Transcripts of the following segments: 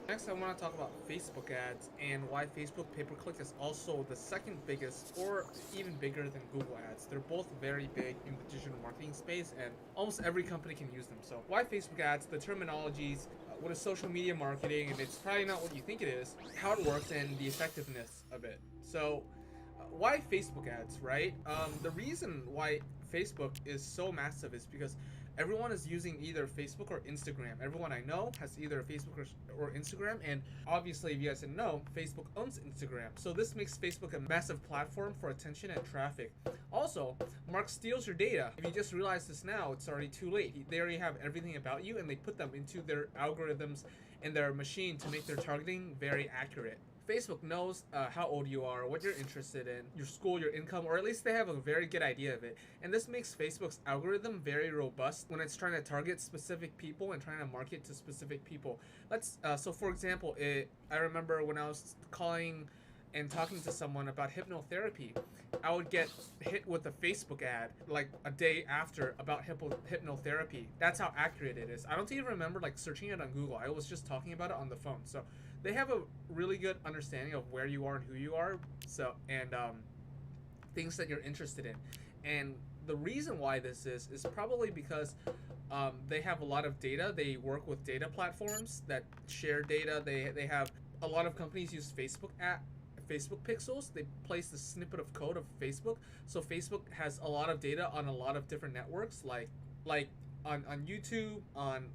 Next, I want to talk about Facebook ads and why Facebook pay-per-click is also the second biggest or even bigger than Google ads. They're both very big in the digital marketing space and almost every company can use them. So why Facebook ads, the terminologies, what is social media marketing, and it's probably not what you think it is, how it works, and the effectiveness of it. So why Facebook ads, right? The reason why Facebook is so massive is because everyone is using either Facebook or Instagram. Everyone I know has either Facebook or Instagram, and obviously, if you guys didn't know, Facebook owns Instagram. So this makes Facebook a massive platform for attention and traffic. Also, Mark steals your data. If you just realize this now, it's already too late. They already have everything about you, and they put them into their algorithms in their machine to make their targeting very accurate. Facebook knows how old you are, what you're interested in, your school, your income, or at least they have a very good idea of it. And this makes Facebook's algorithm very robust when it's trying to target specific people and trying to market to specific people. So for example, I remember when I was calling and talking to someone about hypnotherapy, I would get hit with a Facebook ad like a day after about hypnotherapy. That's how accurate it is. I don't even remember like searching it on Google. I was just talking about it on the phone. So they have a really good understanding of where you are and who you are. So and things that you're interested in. And the reason why this is probably because they have a lot of data. They work with data platforms that share data. They have a lot of companies use Facebook pixels. They place the snippet of code of Facebook. So Facebook has a lot of data on a lot of different networks, like on YouTube, on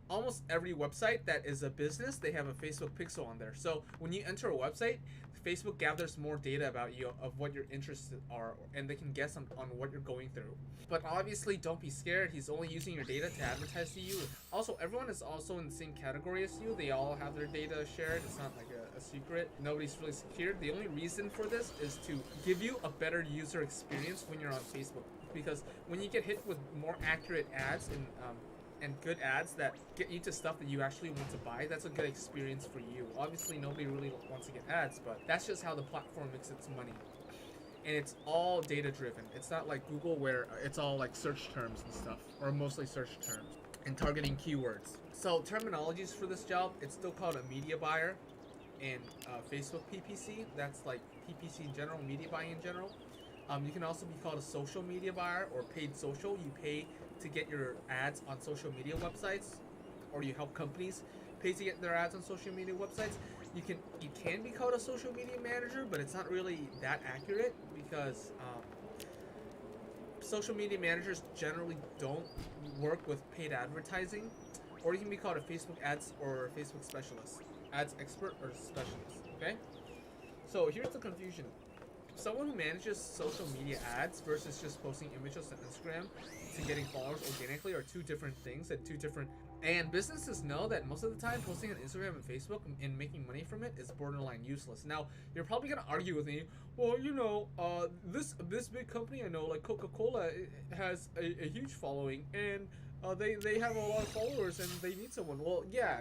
almost every website that is a business, they have a Facebook pixel on there. So when you enter a website, Facebook gathers more data about you of what your interests are, and they can guess on what you're going through. But obviously, don't be scared. He's only using your data to advertise to you. Also, everyone is also in the same category as you. They all have their data shared. It's not like a secret. Nobody's really secured. The only reason for this is to give you a better user experience when you're on Facebook. Because when you get hit with more accurate ads and good ads that get you to stuff that you actually want to buy, that's a good experience for you. Obviously, nobody really wants to get ads, but that's just how the platform makes its money. And it's all data driven. It's not like Google where it's all like search terms and stuff, or mostly search terms and targeting keywords. So terminologies for this job, it's still called a media buyer and Facebook PPC. That's like PPC in general, media buying in general. You can also be called a social media buyer or paid social. You pay to get your ads on social media websites, or you help companies pay to get their ads on social media websites. You can be called a social media manager, but it's not really that accurate because social media managers generally don't work with paid advertising. Or you can be called a Facebook ads or Facebook specialist, ads expert or specialist. Okay. So here's the confusion. Someone who manages social media ads versus just posting images on Instagram to getting followers organically are two different things and two different. And businesses know that most of the time posting on Instagram and Facebook and making money from it is borderline useless. Now you're probably gonna argue with me. Well, this big company I know, like Coca-Cola, has a huge following and they have a lot of followers and they need someone. Well, yeah,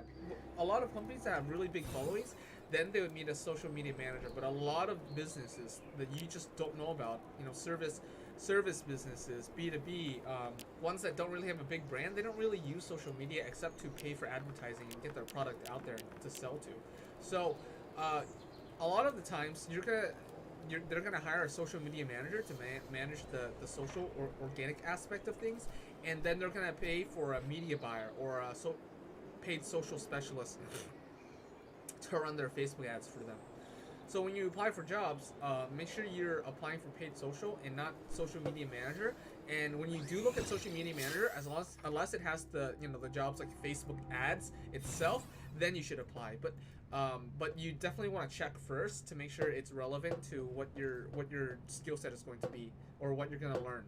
a lot of companies that have really big followings, then they would need a social media manager. But a lot of businesses that you just don't know about, service businesses, B2B, ones that don't really have a big brand, they don't really use social media except to pay for advertising and get their product out there to sell to. So a lot of the times they're gonna hire a social media manager to manage the social or organic aspect of things, and then they're gonna pay for a media buyer or a paid social specialist to run their Facebook ads for them. So when you apply for jobs, make sure you're applying for paid social and not social media manager. And when you do look at social media manager, unless it has the jobs like Facebook ads itself, then you should apply. But you definitely want to check first to make sure it's relevant to what your skill set is going to be or what you're going to learn.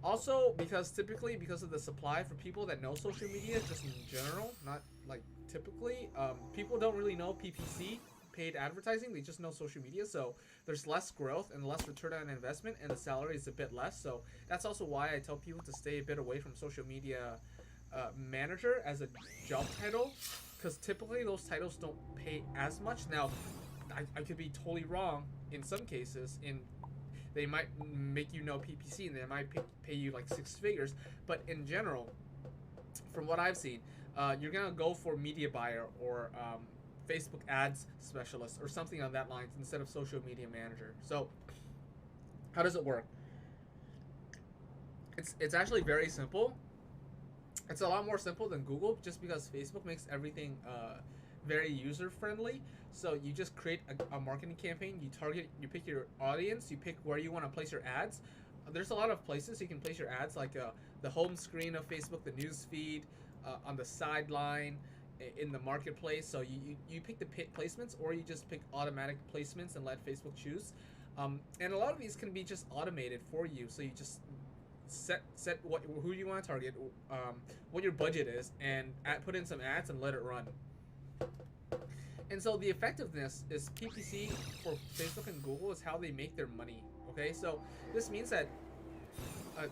Also, because of the supply for people that know social media, just in general, not like typically, people don't really know PPC, paid advertising. They just know social media, so there's less growth and less return on investment, and the salary is a bit less. So that's also why I tell people to stay a bit away from social media manager as a job title, because typically those titles don't pay as much. Now, I could be totally wrong in some cases. They might make you know PPC and they might pay you like six figures, but in general, from what I've seen, you're gonna go for media buyer or Facebook ads specialist or something on that line instead of social media manager. So how does it work? It's actually very simple. It's a lot more simple than Google just because Facebook makes everything very user friendly. So you just create a marketing campaign. You pick your audience. You pick where you want to place your ads. There's a lot of places you can place your ads, like the home screen of Facebook, the news feed, on the sideline, in the marketplace. So you pick the placements, or you just pick automatic placements and let Facebook choose. And a lot of these can be just automated for you. So you just set who you want to target, what your budget is, and put in some ads and let it run. And so the effectiveness is PPC for Facebook and Google is how they make their money. Okay, so this means that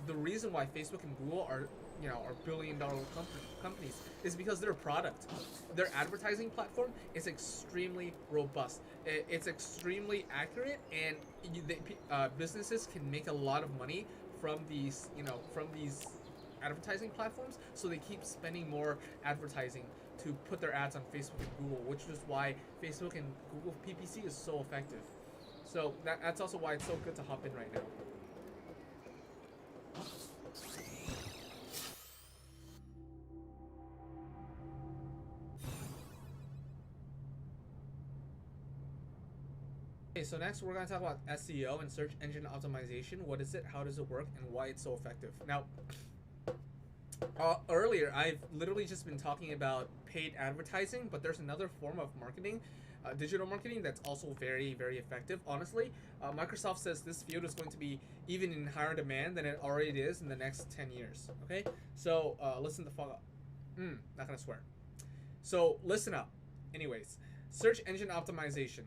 the reason why Facebook and Google are billion-dollar companies is because their product, their advertising platform is extremely robust. It's extremely accurate, and businesses can make a lot of money from these advertising platforms. So they keep spending more advertising to put their ads on Facebook and Google, which is why Facebook and Google PPC is so effective. So that's also why it's so good to hop in right now. Okay, so next we're going to talk about SEO and search engine optimization. What is it? How does it work? And why it's so effective? Now, earlier I've literally just been talking about paid advertising, but there's another form of marketing, digital marketing, that's also very, very effective. Honestly, Microsoft says this field is going to be even in higher demand than it already is in the next 10 years. Okay, so listen to follow. Not gonna swear. So listen up. Anyways, search engine optimization.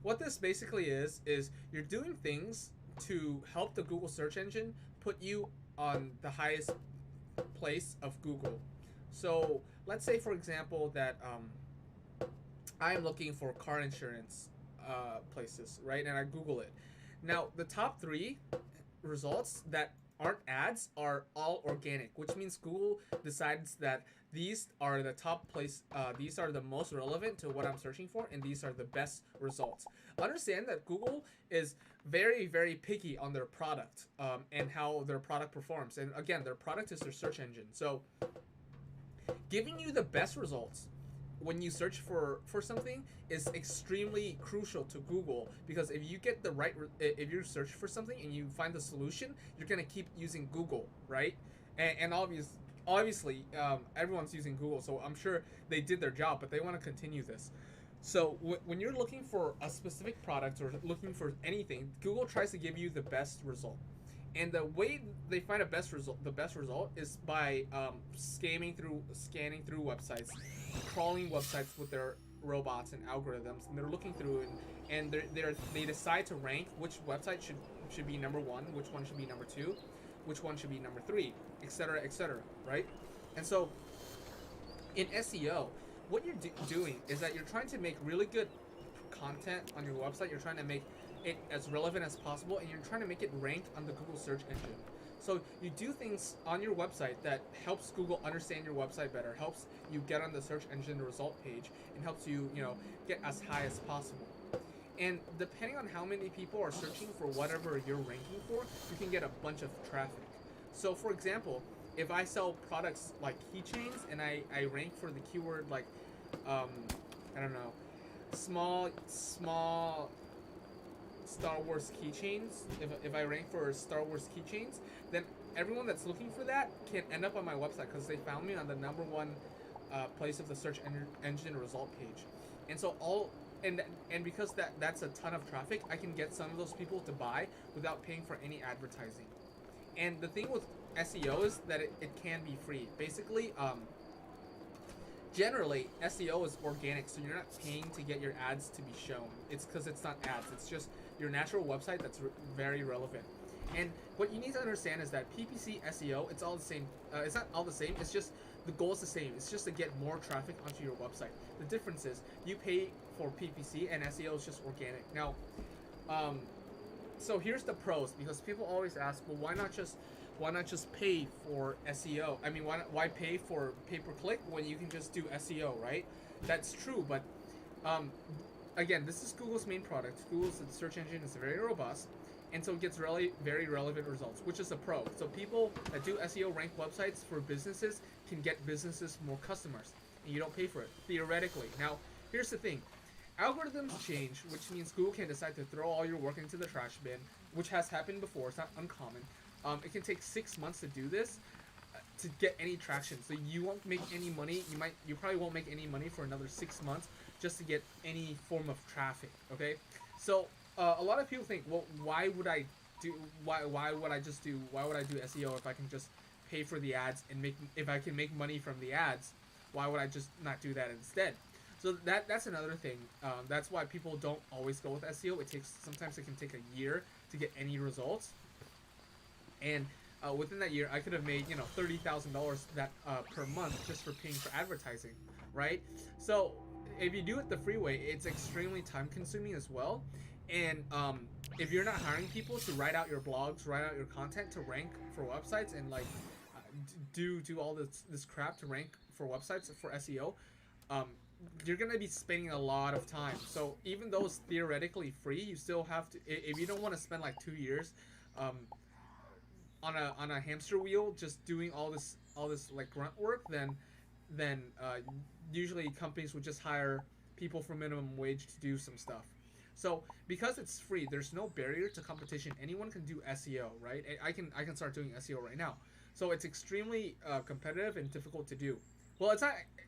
What this basically is you're doing things to help the Google search engine put you on the highest place of Google. So let's say, for example, that I'm looking for car insurance places, right? And I Google it. Now, the top 3 results that aren't ads are all organic, which means Google decides that these are the top place, these are the most relevant to what I'm searching for, and these are the best results. Understand that Google is very, very picky on their product, and how their product performs. And again, their product is their search engine. So giving you the best results when you search for something is extremely crucial to Google, because if you get the right, if you search for something and you find the solution, you're gonna keep using Google, right? And obviously, everyone's using Google, so I'm sure they did their job, but they want to continue this. So when you're looking for a specific product or looking for anything, Google tries to give you the best result. And the way they find the best result is by scanning through websites, crawling websites with their robots and algorithms, and they're looking through, and they decide to rank which website should be number 1, which one should be number 2, which one should be number 3, etc., right? And so in SEO, what you're doing is that you're trying to make really good content on your website. You're trying to make it as relevant as possible, and you're trying to make it rank on the Google search engine. So you do things on your website that helps Google understand your website better, helps you get on the search engine result page, and helps you, get as high as possible. And depending on how many people are searching for whatever you're ranking for, you can get a bunch of traffic. So for example, if I sell products like keychains and I rank for the keyword like, I don't know, small Star Wars keychains, if I rank for Star Wars keychains, then everyone that's looking for that can end up on my website because they found me on the number 1 place of the search engine result page. And so and because that's a ton of traffic, I can get some of those people to buy without paying for any advertising. And the thing with SEO is that it can be free. Basically, generally, SEO is organic, so you're not paying to get your ads to be shown. It's because it's not ads. It's just your natural website that's very relevant. And what you need to understand is that PPC, SEO, it's all the same. It's not all the same. It's just the goal is the same. It's just to get more traffic onto your website. The difference is you pay for PPC and SEO is just organic. Now, so here's the pros, because people always ask, well, why not just why not just pay for SEO? I mean, why pay for pay-per-click when you can just do SEO, right? That's true, but um, again, this is Google's main product. Google's search engine is very robust, and so it gets really very relevant results, which is a pro. So people that do SEO rank websites for businesses can get businesses more customers, and you don't pay for it theoretically. Now, here's the thing: algorithms change, which means Google can decide to throw all your work into the trash bin, which has happened before. It's not uncommon. It can take 6 months to do this, to get any traction. So you won't make any money. You probably won't make any money for another 6 months just to get any form of traffic. Okay, so a lot of people think, well, why would I do SEO if I can just pay for the ads and if I can make money from the ads? Why would I just not do that instead? So that's another thing. That's why people don't always go with SEO. Sometimes it can take a year to get any results, and within that year, I could have made $30,000 per month just for paying for advertising, right? So if you do it the free way, it's extremely time consuming as well, and if you're not hiring people to write out your blogs, write out your content to rank for websites, and do all this crap to rank for websites for SEO, you're gonna be spending a lot of time. So even though it's theoretically free, you still have to. If you don't want to spend like 2 years, on a hamster wheel just doing all this like grunt work, then usually companies would just hire people for minimum wage to do some stuff. So because it's free, there's no barrier to competition. Anyone can do SEO, right? I can start doing SEO right now. So it's extremely competitive and difficult to do. Well,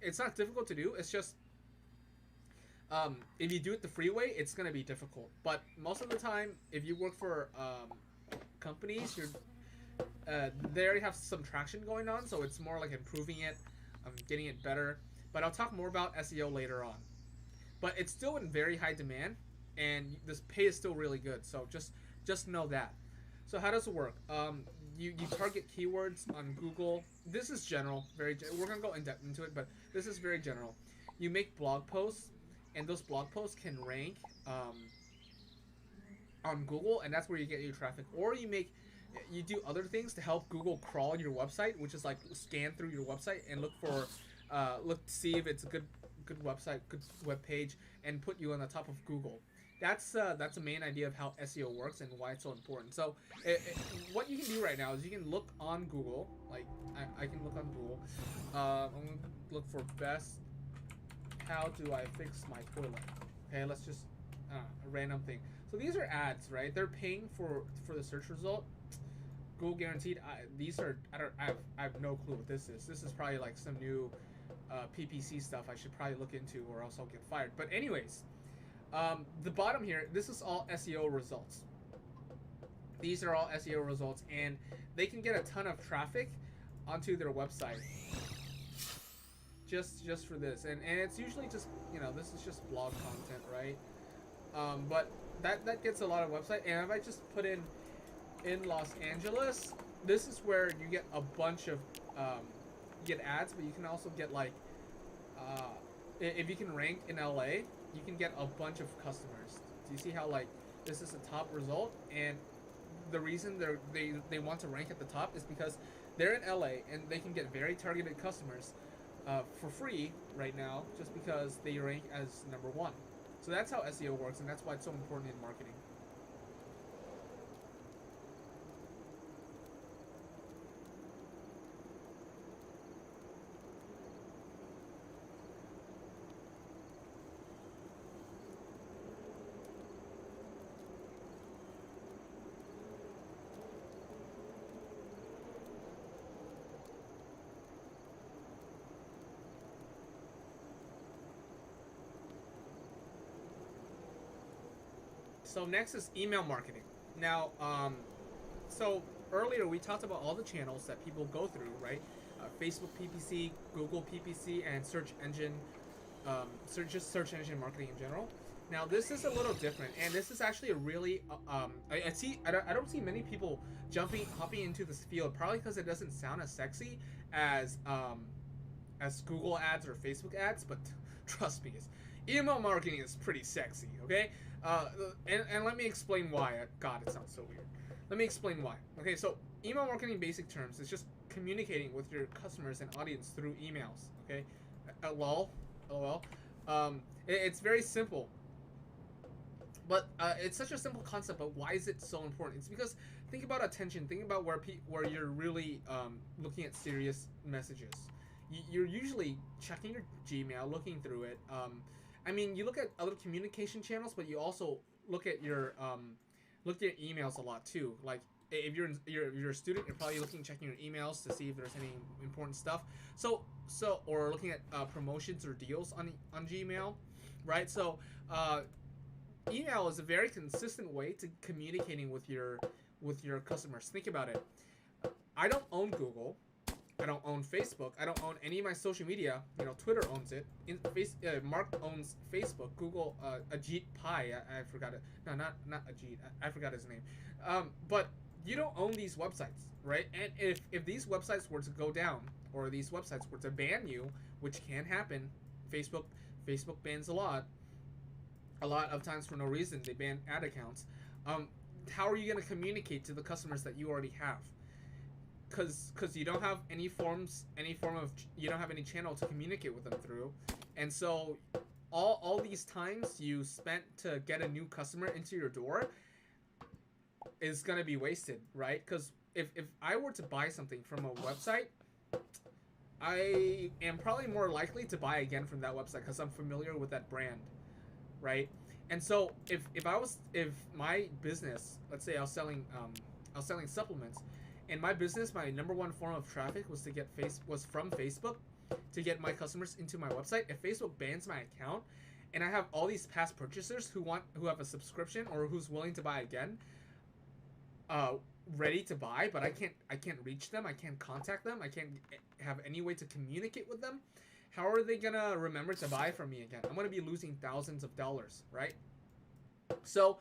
it's not difficult to do. It's just if you do it the free way, it's gonna be difficult. But most of the time, if you work for companies, they already have some traction going on, so it's more like improving it, getting it better. But I'll talk more about SEO later on. But it's still in very high demand, and this pay is still really good. So just know that. So how does it work? You target keywords on Google. This is general, we're gonna go in depth into it, but this is very general. You make blog posts, and those blog posts can rank on Google, and that's where you get your traffic. Or you do other things to help Google crawl your website, which is like scan through your website and look to see if it's a good website, good web page, and put you on the top of Google. That's the main idea of how SEO works and why it's so important. So what you can do right now is you can look on Google. Like I can look on Google. I'm gonna look for best. How do I fix my toilet? Okay, let's just a random thing. So these are ads, right? They're paying for the search result. Google guaranteed. I have no clue what this is. This is probably like some new PPC stuff I should probably look into, or else I'll get fired. But anyways, the bottom here, this is all SEO results. These are all SEO results, and they can get a ton of traffic onto their website just for this, and it's usually just this is just blog content, right? But that gets a lot of website. And if I just put in Los Angeles, this is where you get a bunch of you get ads, but you can also get if you can rank in LA, you can get a bunch of customers. Do you see how this is the top result? And the reason they want to rank at the top is because they're in LA and they can get very targeted customers for free right now, just because they rank as number one. So that's how SEO works, and that's why it's so important in marketing. So next is email marketing. Now, so earlier we talked about all the channels that people go through, right? Facebook PPC, Google PPC, and search engine marketing in general. Now this is a little different, and this is actually a really I don't see many people hopping into this field, probably because it doesn't sound as sexy as Google ads or Facebook ads, but trust me, email marketing is pretty sexy, okay? And let me explain why. God, it sounds so weird. Let me explain why. Okay, so email marketing basic terms is just communicating with your customers and audience through emails. Okay, lol, lol. It's very simple, but it's such a simple concept. But why is it so important? It's because think about attention. Think about where you're really looking at serious messages. You're usually checking your Gmail, looking through it. I mean, you look at other communication channels, but you also look at your emails a lot too. Like if you're a student, you're probably checking your emails to see if there's any important stuff. Or looking at promotions or deals on Gmail, right? Email is a very consistent way to communicating with your customers. Think about it. I don't own Google. I don't own Facebook. I don't own any of my social media. Twitter owns it. Mark owns Facebook. Google, Ajit Pai. I forgot it. No, not Ajit. I forgot his name. But you don't own these websites, right? And if these websites were to go down, or these websites were to ban you, which can happen, Facebook bans a lot of times for no reason. They ban ad accounts. How are you going to communicate to the customers that you already have? Because you don't have you don't have any channel to communicate with them through, and so all these times you spent to get a new customer into your door is gonna be wasted, right? Because if I were to buy something from a website, I am probably more likely to buy again from that website because I'm familiar with that brand, right? And so if my business, let's say I was selling supplements, and my business, my number one form of traffic was from Facebook to get my customers into my website. If Facebook bans my account, and I have all these past purchasers who have a subscription or who's willing to buy again, ready to buy, but I can't reach them, I can't contact them, I can't have any way to communicate with them, how are they gonna remember to buy from me again? I'm gonna be losing thousands of dollars, right? So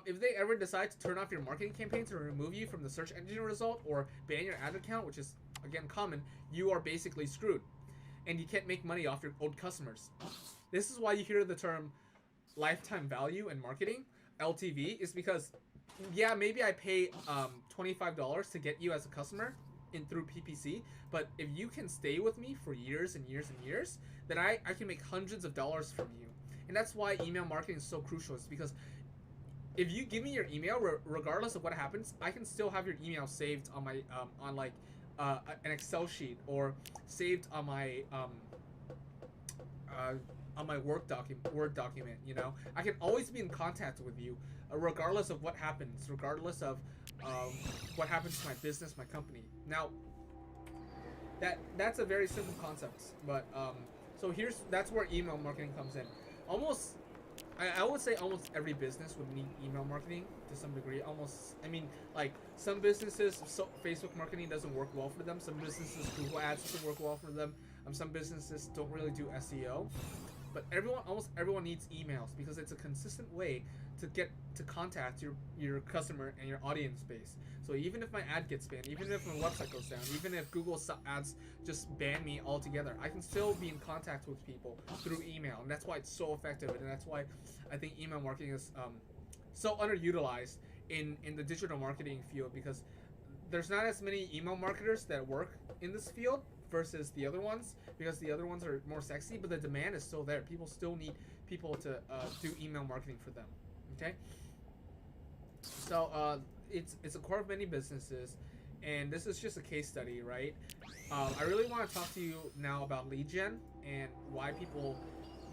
if they ever decide to turn off your marketing campaigns or remove you from the search engine result or ban your ad account, which is again common, you are basically screwed, and you can't make money off your old customers. This is why you hear the term lifetime value in marketing, LTV, is because yeah, maybe I pay $25 to get you as a customer through PPC, but if you can stay with me for years and years and years, then I can make hundreds of dollars from you. And that's why email marketing is so crucial. It's because if you give me your email, regardless of what happens, I can still have your email saved on my an Excel sheet, or saved on my Word document. I can always be in contact with you, regardless of what happens, regardless of what happens to my business, my company. Now, that's a very simple concept, but so that's where email marketing comes in. I would say almost every business would need email marketing to some degree. Like some businesses, Facebook marketing doesn't work well for them. Some businesses, Google Ads doesn't work well for them. Some businesses don't really do SEO. But almost everyone needs emails because it's a consistent way to get to contact your customer and your audience base. So even if my ad gets banned, even if my website goes down, even if Google Ads just ban me altogether, I can still be in contact with people through email, and that's why it's so effective, and that's why I think email marketing is so underutilized in the digital marketing field, because there's not as many email marketers that work in this field versus the other ones, because the other ones are more sexy, but the demand is still there. People still need people to do email marketing for them. Okay, so it's a core of many businesses, and this is just a case study, right? I really want to talk to you now about lead gen and why people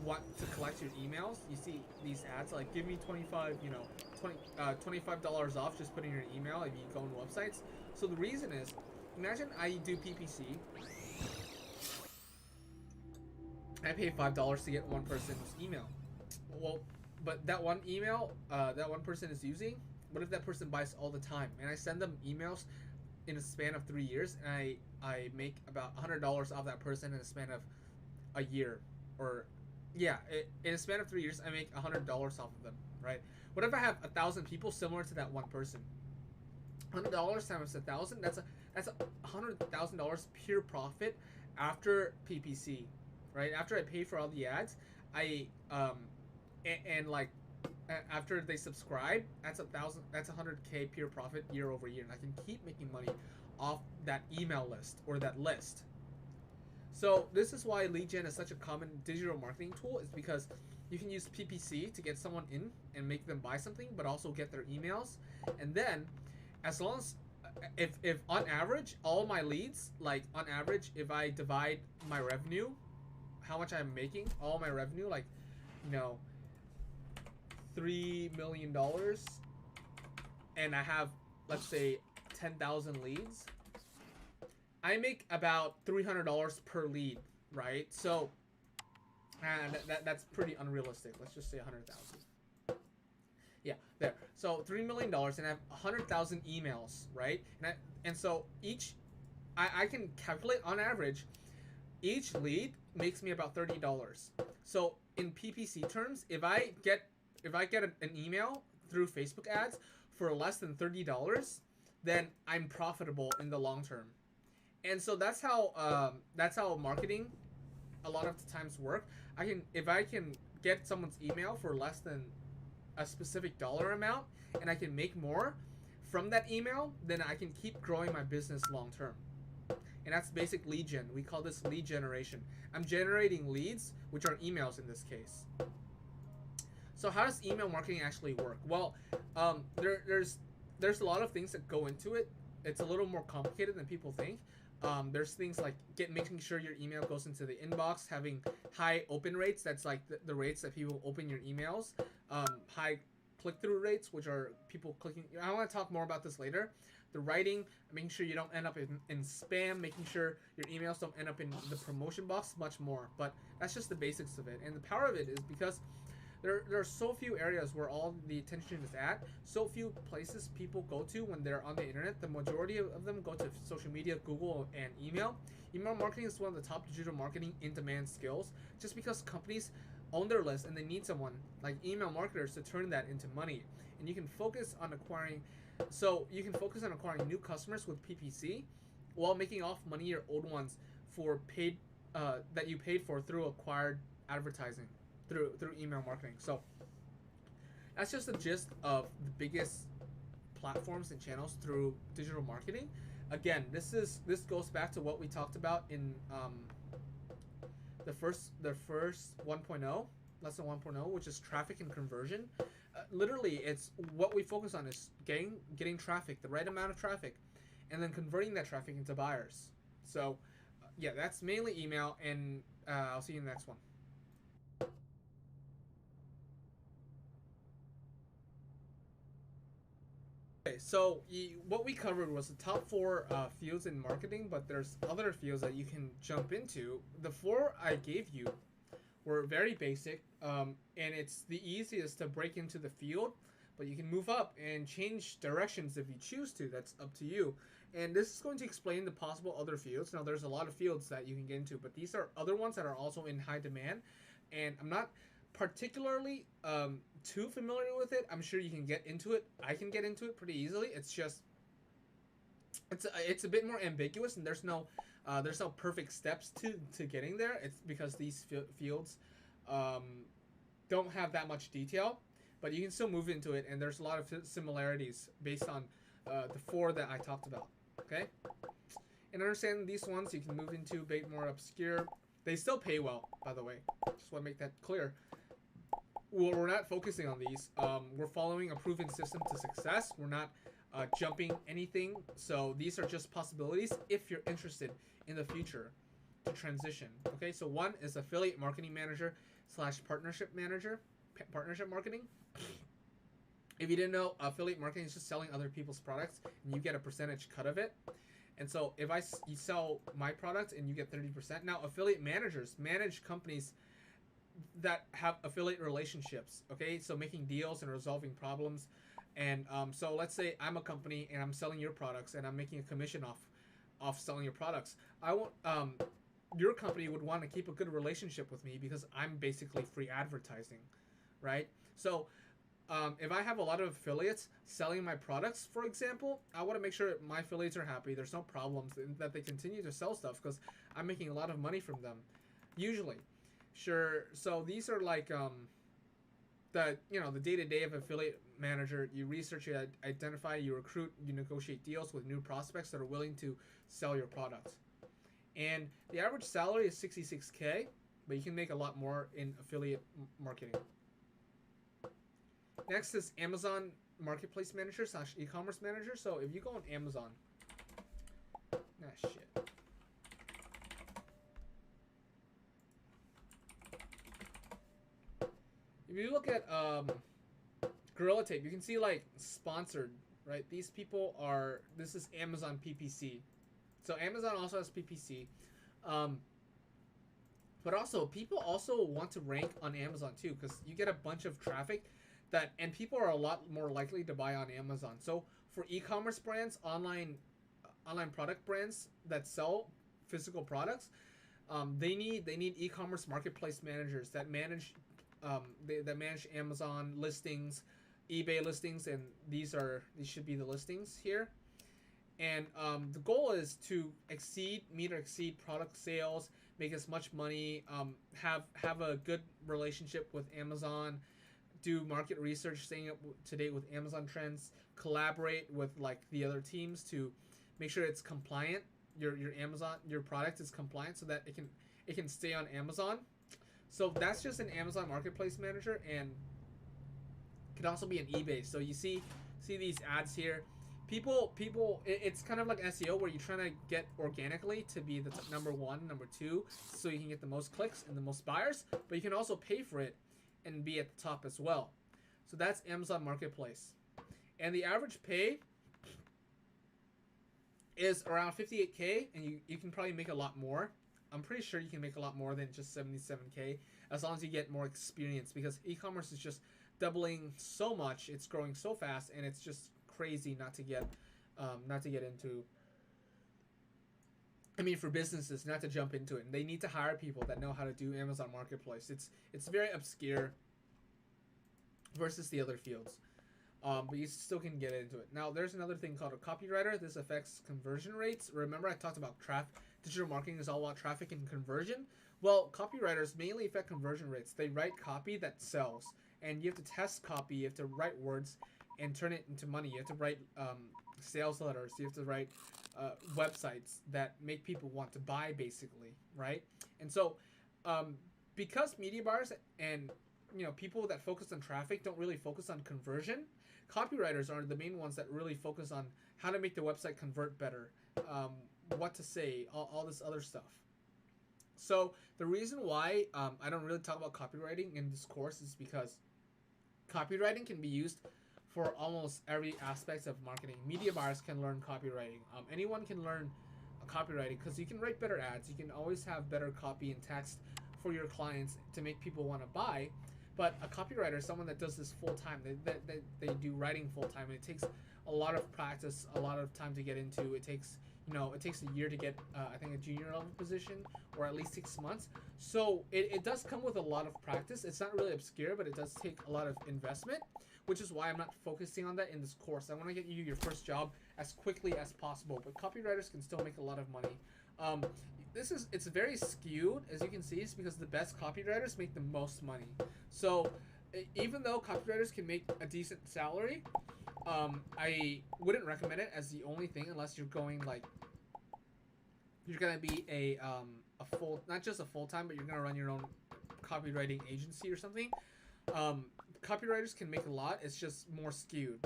want to collect your emails. You see these ads like, give me $25 off just putting your email if you go on websites. So the reason is, imagine I do PPC. I pay $5 to get one person's email. Well, but that one email that one person is using, what if that person buys all the time? And I send them emails in a span of 3 years, and I make about $100 off that person in a span of a year. Or yeah, in a span of 3 years, I make $100 off of them, right? What if I have 1,000 people similar to that one person? $100 times 1,000, that's $100,000 pure profit after PPC, right? After I pay for all the ads, and like after they subscribe, that's 1,000. That's 100K pure profit year over year, and I can keep making money off that email list or that list. So this is why lead gen is such a common digital marketing tool. Is because you can use PPC to get someone in and make them buy something, but also get their emails. And then, as long as if on average all my leads, like on average, if I divide my revenue, how much I'm making, all my revenue, like, you know, $3 million, and I have, let's say, 10,000 leads, I make about $300 per lead, right? So, that's pretty unrealistic. Let's just say 100,000. Yeah, there. So $3 million, and I have 100,000 emails, right? And so I can calculate on average, each lead makes me about $30. So in PPC terms, if I get an email through Facebook ads for less than $30, then I'm profitable in the long term. And so that's how marketing a lot of the times work. If I can get someone's email for less than a specific dollar amount, and I can make more from that email, then I can keep growing my business long term. And that's basic lead gen. We call this lead generation. I'm generating leads, which are emails in this case. So how does email marketing actually work? Well, there's a lot of things that go into it. It's a little more complicated than people think. There's things like making sure your email goes into the inbox, having high open rates. That's like the rates that people open your emails. High click-through rates, which are people clicking. I want to talk more about this later. The writing, making sure you don't end up in spam, making sure your emails don't end up in the promotion box, much more. But that's just the basics of it. And the power of it is because there are so few areas where all the attention is at, so few places people go to when they're on the internet. The majority of them go to social media, Google, and email. Email marketing is one of the top digital marketing in-demand skills, just because companies own their list and they need someone like email marketers to turn that into money. And you can focus on acquiring new customers with PPC while making off money your old ones for paid that you paid for through acquired advertising through email marketing. So that's just the gist of the biggest platforms and channels through digital marketing. Again, this goes back to what we talked about in the first 1.0 lesson 1.0, which is traffic and conversion. Literally, it's what we focus on is getting traffic, the right amount of traffic, and then converting that traffic into buyers. So yeah, that's mainly email, and I'll see you in the next one. Okay, so what we covered was the top four fields in marketing, but there's other fields that you can jump into. The four I gave you were very basic, and it's the easiest to break into the field, but you can move up and change directions if you choose to. That's up to you. And this is going to explain the possible other fields. Now, there's a lot of fields that you can get into, but these are other ones that are also in high demand, and I'm not particularly too familiar with it. I'm sure you can get into it. I can get into it pretty easily. It's just it's a bit more ambiguous, and there's no perfect steps to getting there. It's because these fields don't have that much detail, but you can still move into it, and there's a lot of similarities based on the four that I talked about. Okay, and understand these ones you can move into a bit more obscure. They still pay well, by the way. Just want to make that clear. Well, we're not focusing on these. We're following a proven system to success. We're not jumping anything. So these are just possibilities if you're interested in the future to transition. Okay, so one is affiliate marketing manager / partnership manager, partnership marketing. If you didn't know, affiliate marketing is just selling other people's products and you get a percentage cut of it. And so if you sell my product and you get 30%. Now, affiliate managers manage companies that have affiliate relationships. Okay, so making deals and resolving problems. And so let's say I'm a company and I'm selling your products and I'm making a commission off selling your products. I want your company would want to keep a good relationship with me because I'm basically free advertising, right? So if I have a lot of affiliates selling my products, for example, I want to make sure my affiliates are happy. There's no problems, and that they continue to sell stuff because I'm making a lot of money from them, usually. Sure. So these are like the day-to-day of affiliate manager. You research, you identify, you recruit, you negotiate deals with new prospects that are willing to sell your products. And the average salary is 66K, but you can make a lot more in affiliate marketing. Next is Amazon Marketplace Manager / e-commerce manager. So if you go on Amazon, shit. If you look at Gorilla Tape, you can see like sponsored, right? These people are. This is Amazon PPC. So Amazon also has PPC, but also people also want to rank on Amazon too, because you get a bunch of traffic and people are a lot more likely to buy on Amazon. So for e-commerce brands, online product brands that sell physical products, they need e-commerce marketplace managers that manage Amazon listings, eBay listings, and these should be the listings here. And the goal is to meet or exceed product sales, make as much money, have a good relationship with Amazon, do market research, staying up to date with Amazon trends, collaborate with like the other teams to make sure it's compliant. Your product is compliant so that it can stay on Amazon. So that's just an Amazon Marketplace Manager, and it could also be an eBay. So you see these ads here. People, it's kind of like SEO where you're trying to get organically to be the number one, number two, so you can get the most clicks and the most buyers. But you can also pay for it and be at the top as well. So that's Amazon Marketplace, and the average pay is around 58K, and you can probably make a lot more. I'm pretty sure you can make a lot more than just 77K as long as you get more experience, because e-commerce is just doubling so much, it's growing so fast, and it's just crazy not to get into. I mean, for businesses not to jump into it, and they need to hire people that know how to do Amazon Marketplace. It's very obscure versus the other fields, but you still can get into it. Now, there's another thing called a copywriter. This affects conversion rates. Remember, I talked about digital marketing is all about traffic and conversion. Well, copywriters mainly affect conversion rates. They write copy that sells, and you have to test copy. You have to write words and turn it into money. You have to write sales letters. You have to write websites that make people want to buy, basically, right? And so, because media buyers and people that focus on traffic don't really focus on conversion, copywriters are the main ones that really focus on how to make the website convert better, what to say, all this other stuff. So the reason why I don't really talk about copywriting in this course is because copywriting can be used for almost every aspect of marketing. Media buyers can learn copywriting. Anyone can learn copywriting because you can write better ads. You can always have better copy and text for your clients to make people want to buy. But a copywriter is someone that does this full time. They do writing full time, and it takes a lot of practice, a lot of time to get into. It takes a year to get I think a junior level position, or at least 6 months. So it does come with a lot of practice. It's not really obscure, but it does take a lot of investment, which is why I'm not focusing on that in this course. I want to get you your first job as quickly as possible, but copywriters can still make a lot of money. It's very skewed, as you can see. It's because the best copywriters make the most money. So even though copywriters can make a decent salary, I wouldn't recommend it as the only thing unless you're going like you're gonna be a full, not just a full-time, but you're gonna run your own copywriting agency or something. Copywriters can make a lot. It's just more skewed.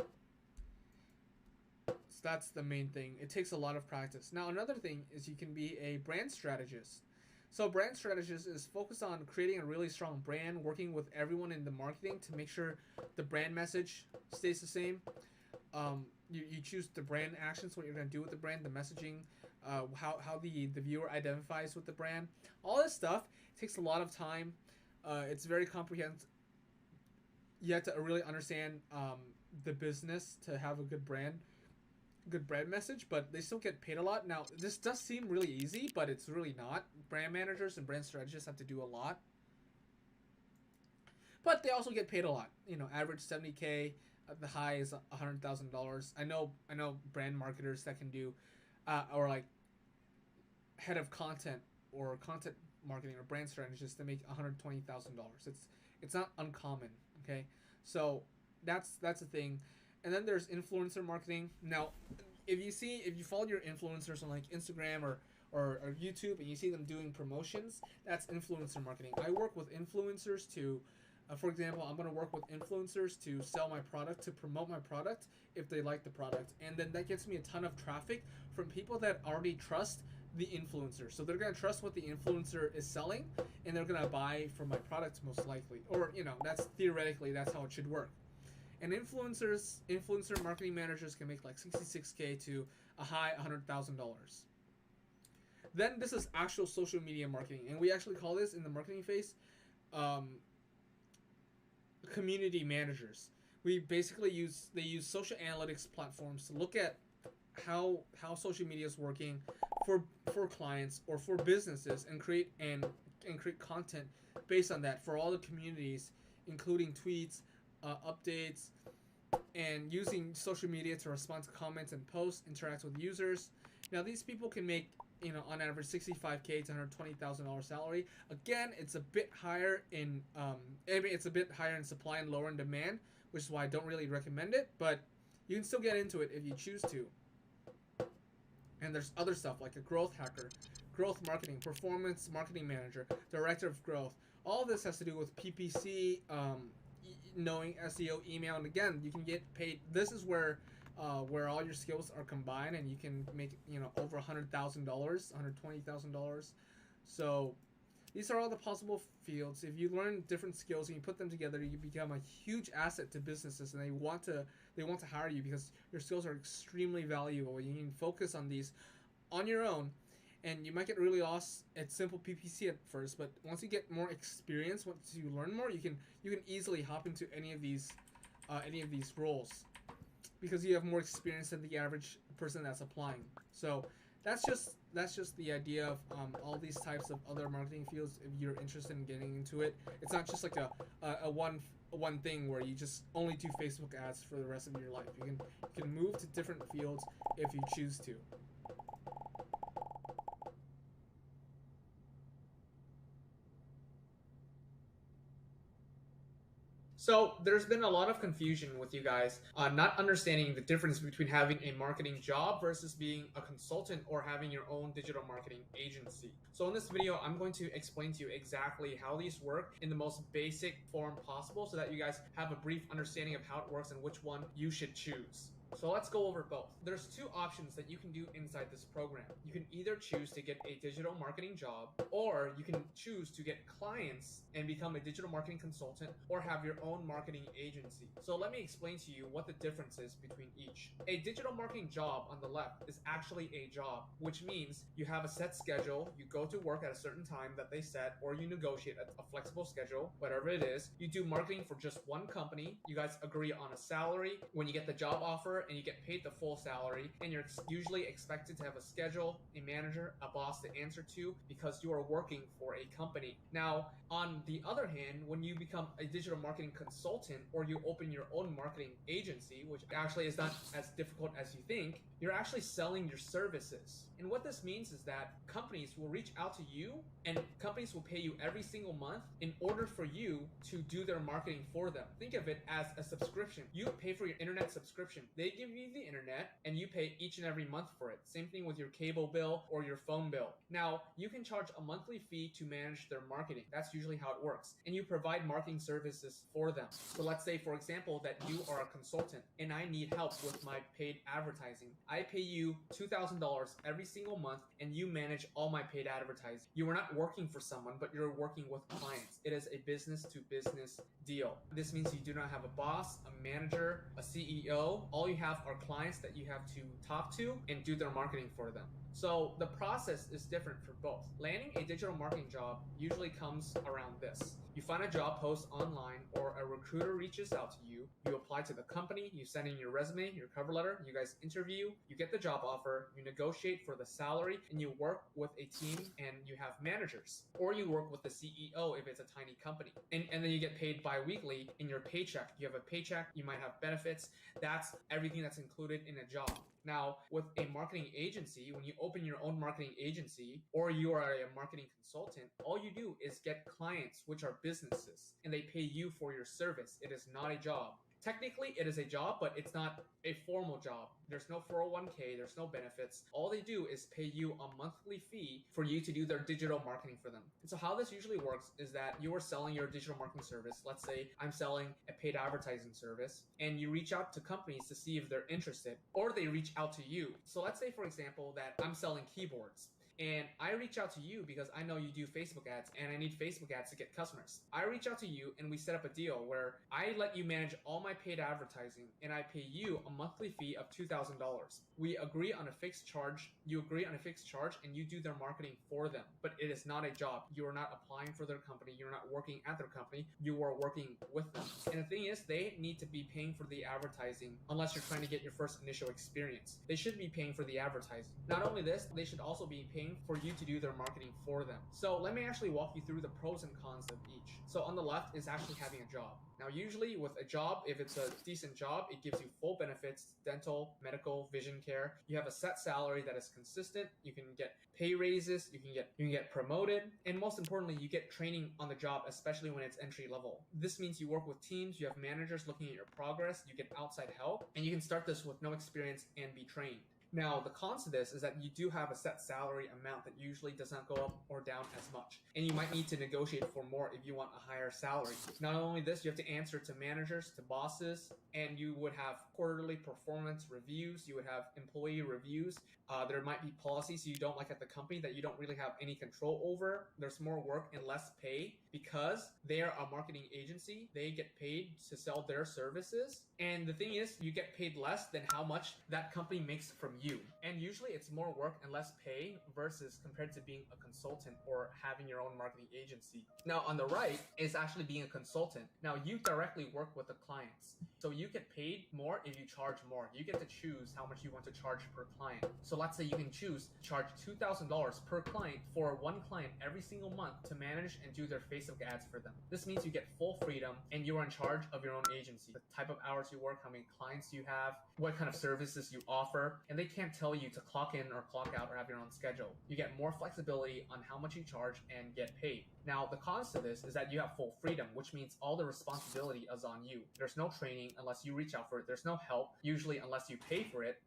So that's the main thing. It takes a lot of practice. Now, another thing is you can be a brand strategist. So brand strategist is focused on creating a really strong brand, working with everyone in the marketing to make sure the brand message stays the same. You choose the brand actions, what you're going to do with the brand, the messaging, how the viewer identifies with the brand. All this stuff takes a lot of time. It's very comprehensive. You have to really understand the business to have a good brand message, but they still get paid a lot. Now, this does seem really easy, but it's really not. Brand managers and brand strategists have to do a lot, but they also get paid a lot. Average 70K. The high is $100,000. I know brand marketers that can do, or like head of content or content marketing or brand strategist to make $120,000. It's not uncommon. Okay, so that's the thing. And then there's influencer marketing. Now, if you follow your influencers on like Instagram or YouTube and you see them doing promotions, that's influencer marketing. I work with influencers to, for example, I'm going to work with influencers to sell my product, to promote my product if they like the product. And then that gets me a ton of traffic from people that already trust the influencer. So they're going to trust what the influencer is selling and they're going to buy from my product most likely. Or, that's theoretically, that's how it should work. And influencer marketing managers can make like $66K to a high $100,000. Then this is actual social media marketing, and we actually call this in the marketing phase community managers. We basically use social analytics platforms to look at how social media is working for clients or for businesses and create content based on that for all the communities, including tweets, updates, and using social media to respond to comments and posts, interact with users. Now these people can make on average $65K to $120,000 salary. Again, it's a bit higher in supply and lower in demand, which is why I don't really recommend it. But you can still get into it if you choose to. And there's other stuff like a growth hacker, growth marketing, performance marketing manager, director of growth. All of this has to do with PPC, knowing SEO, email, and again, you can get paid. This is where all your skills are combined, and you can make over $100,000, $120,000. So these are all the possible fields. If you learn different skills and you put them together, you become a huge asset to businesses, and they want to hire you because your skills are extremely valuable. You can focus on these on your own. And you might get really lost at simple PPC at first, but once you get more experience, once you learn more, you can easily hop into any of these roles because you have more experience than the average person that's applying. So that's just the idea of all these types of other marketing fields. If you're interested in getting into it, it's not just like a one thing where you just only do Facebook ads for the rest of your life. You can move to different fields if you choose to. So there's been a lot of confusion with you guys not understanding the difference between having a marketing job versus being a consultant or having your own digital marketing agency. So in this video, I'm going to explain to you exactly how these work in the most basic form possible so that you guys have a brief understanding of how it works and which one you should choose. So let's go over both. There's two options that you can do inside this program. You can either choose to get a digital marketing job, or you can choose to get clients and become a digital marketing consultant or have your own marketing agency. So let me explain to you what the difference is between each. A digital marketing job on the left is actually a job, which means you have a set schedule, you go to work at a certain time that they set, or you negotiate a flexible schedule, whatever it is. You do marketing for just one company, you guys agree on a salary when you get the job offer, and you get paid the full salary, and you're usually expected to have a schedule, a manager, a boss to answer to because you are working for a company. Now, on the other hand, when you become a digital marketing consultant or you open your own marketing agency, which actually is not as difficult as you think, you're actually selling your services. And what this means is that companies will reach out to you and companies will pay you every single month in order for you to do their marketing for them. Think of it as a subscription. You pay for your internet subscription. They give you the internet and you pay each and every month for it. Same thing with your cable bill or your phone bill. Now, you can charge a monthly fee to manage their marketing. That's usually how it works. And you provide marketing services for them. So let's say, for example, that you are a consultant and I need help with my paid advertising. I pay you $2,000 every single month and you manage all my paid advertising. You are not working for someone, but you're working with clients. It is a business to business deal. This means you do not have a boss, a manager, a CEO. All you have are clients that you have to talk to and do their marketing for them. So the process is different for both. Landing a digital marketing job usually comes around this. You find a job post online or a recruiter reaches out to you, you apply to the company, you send in your resume, your cover letter, you guys interview, you get the job offer, you negotiate for the salary, and you work with a team and you have managers. Or you work with the CEO if it's a tiny company. And then you get paid bi-weekly in your paycheck. You have a paycheck, you might have benefits. That's everything that's included in a job. Now, with a marketing agency, when you open your own marketing agency or you are a marketing consultant, all you do is get clients, which are businesses, and they pay you for your service. It is not a job. Technically, it is a job, but it's not a formal job. There's no 401k, there's no benefits. All they do is pay you a monthly fee for you to do their digital marketing for them. And so, how this usually works is that you are selling your digital marketing service. Let's say I'm selling a paid advertising service, and you reach out to companies to see if they're interested, or they reach out to you. So, let's say, for example, that I'm selling keyboards. And I reach out to you because I know you do Facebook ads and I need Facebook ads to get customers. I reach out to you and we set up a deal where I let you manage all my paid advertising and I pay you a monthly fee of $2,000. We agree on a fixed charge. You agree on a fixed charge and you do their marketing for them. But it is not a job. You are not applying for their company. You're not working at their company. You are working with them. And the thing is, they need to be paying for the advertising unless you're trying to get your first initial experience. They should be paying for the advertising. Not only this, they should also be paying for you to do their marketing for them. So let me actually walk you through the pros and cons of each. So on the left is actually having a job. Now, usually with a job, if it's a decent job, it gives you full benefits, dental, medical, vision care. You have a set salary that is consistent. You can get pay raises, you can get promoted, and most importantly, you get training on the job, especially when it's entry level. This means you work with teams, you have managers looking at your progress, you get outside help, and you can start this with no experience and be trained. Now, the cons to this is that you do have a set salary amount that usually does not go up or down as much. And you might need to negotiate for more if you want a higher salary. Not only this, you have to answer to managers, to bosses, and you would have quarterly performance reviews. You would have employee reviews. There might be policies you don't like at the company that you don't really have any control over. There's more work and less pay because they are a marketing agency. They get paid to sell their services. And the thing is, you get paid less than how much that company makes from you. And usually it's more work and less pay versus compared to being a consultant or having your own marketing agency. Now, on the right is actually being a consultant. Now, you directly work with the clients. So you get paid more if you charge more. You get to choose how much you want to charge per client. So let's say you can choose to charge $2,000 per client for one client every single month to manage and do their Facebook ads for them. This means you get full freedom and you are in charge of your own agency. The type of hours you work, how many clients you have, what kind of services you offer, and they can't tell you to clock in or clock out or have your own schedule. You get more flexibility on how much you charge and get paid. Now, the cons to this is that you have full freedom, which means all the responsibility is on you. There's no training unless you reach out for it. There's no help, usually unless you pay for it.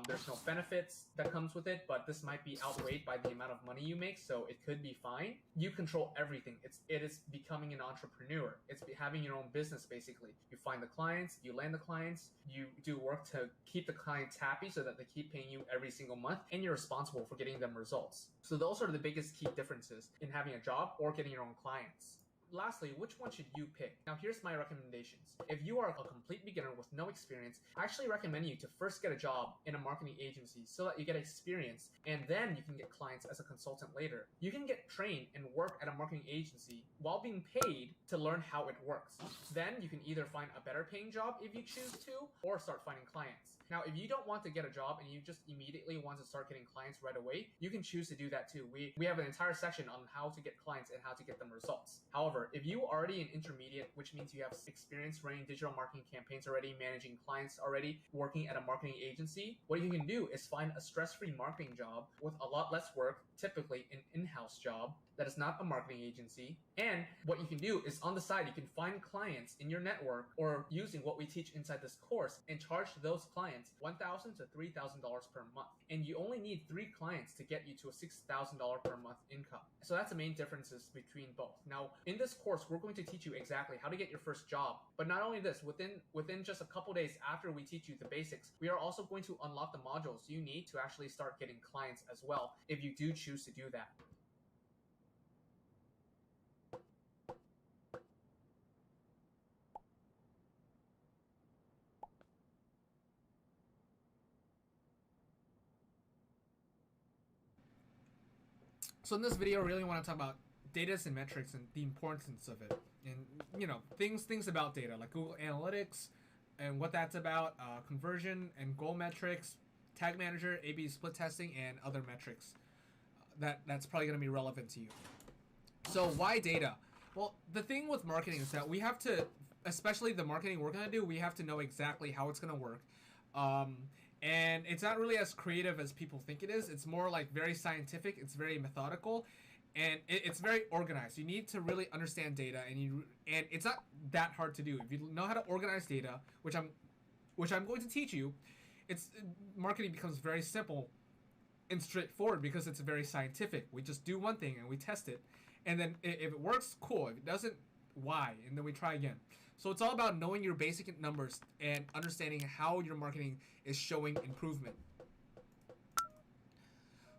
There's no benefits that comes with it, but this might be outweighed by the amount of money you make, so it could be fine. You control everything. It is becoming an entrepreneur. It's having your own business, basically. You find the clients, you land the clients, you do work to keep the clients happy so that they keep paying you every single month, and you're responsible for getting them results. So those are the biggest key differences in having a job or getting your own clients. Lastly, which one should you pick? Now, here's my recommendations. If you are a complete beginner with no experience, I actually recommend you to first get a job in a marketing agency so that you get experience, and then you can get clients as a consultant later. You can get trained and work at a marketing agency while being paid to learn how it works. Then you can either find a better paying job if you choose to, or start finding clients. Now, if you don't want to get a job and you just immediately want to start getting clients right away, you can choose to do that too. We have an entire section on how to get clients and how to get them results. However, if you are already an intermediate, which means you have experience running digital marketing campaigns already, managing clients already, working at a marketing agency, what you can do is find a stress-free marketing job with a lot less work, typically an in-house job that is not a marketing agency. And what you can do is on the side, you can find clients in your network or using what we teach inside this course and charge those clients $1,000 to $3,000 per month. And you only need 3 clients to get you to a $6,000 per month income. So that's the main differences between both. Now, in this course, we're going to teach you exactly how to get your first job. But not only this, within just a couple days after we teach you the basics, we are also going to unlock the modules you need to actually start getting clients as well, if you do choose to do that. So in this video, I really want to talk about data and metrics and the importance of it, and things about data like Google Analytics and what that's about, conversion and goal metrics, tag manager, A/B split testing, and other metrics that's probably going to be relevant to you. So why data? Well, the thing with marketing is that we have to, especially the marketing we're going to do, we have to know exactly how it's going to work. And it's not really as creative as people think it is. It's more like very scientific. It's very methodical, and it's very organized. You need to really understand data, and it's not that hard to do if you know how to organize data, which I'm going to teach you. It's marketing becomes very simple and straightforward because it's very scientific. We just do one thing and we test it, and then if it works, cool. If it doesn't, why? And then we try again. So it's all about knowing your basic numbers and understanding how your marketing is showing improvement.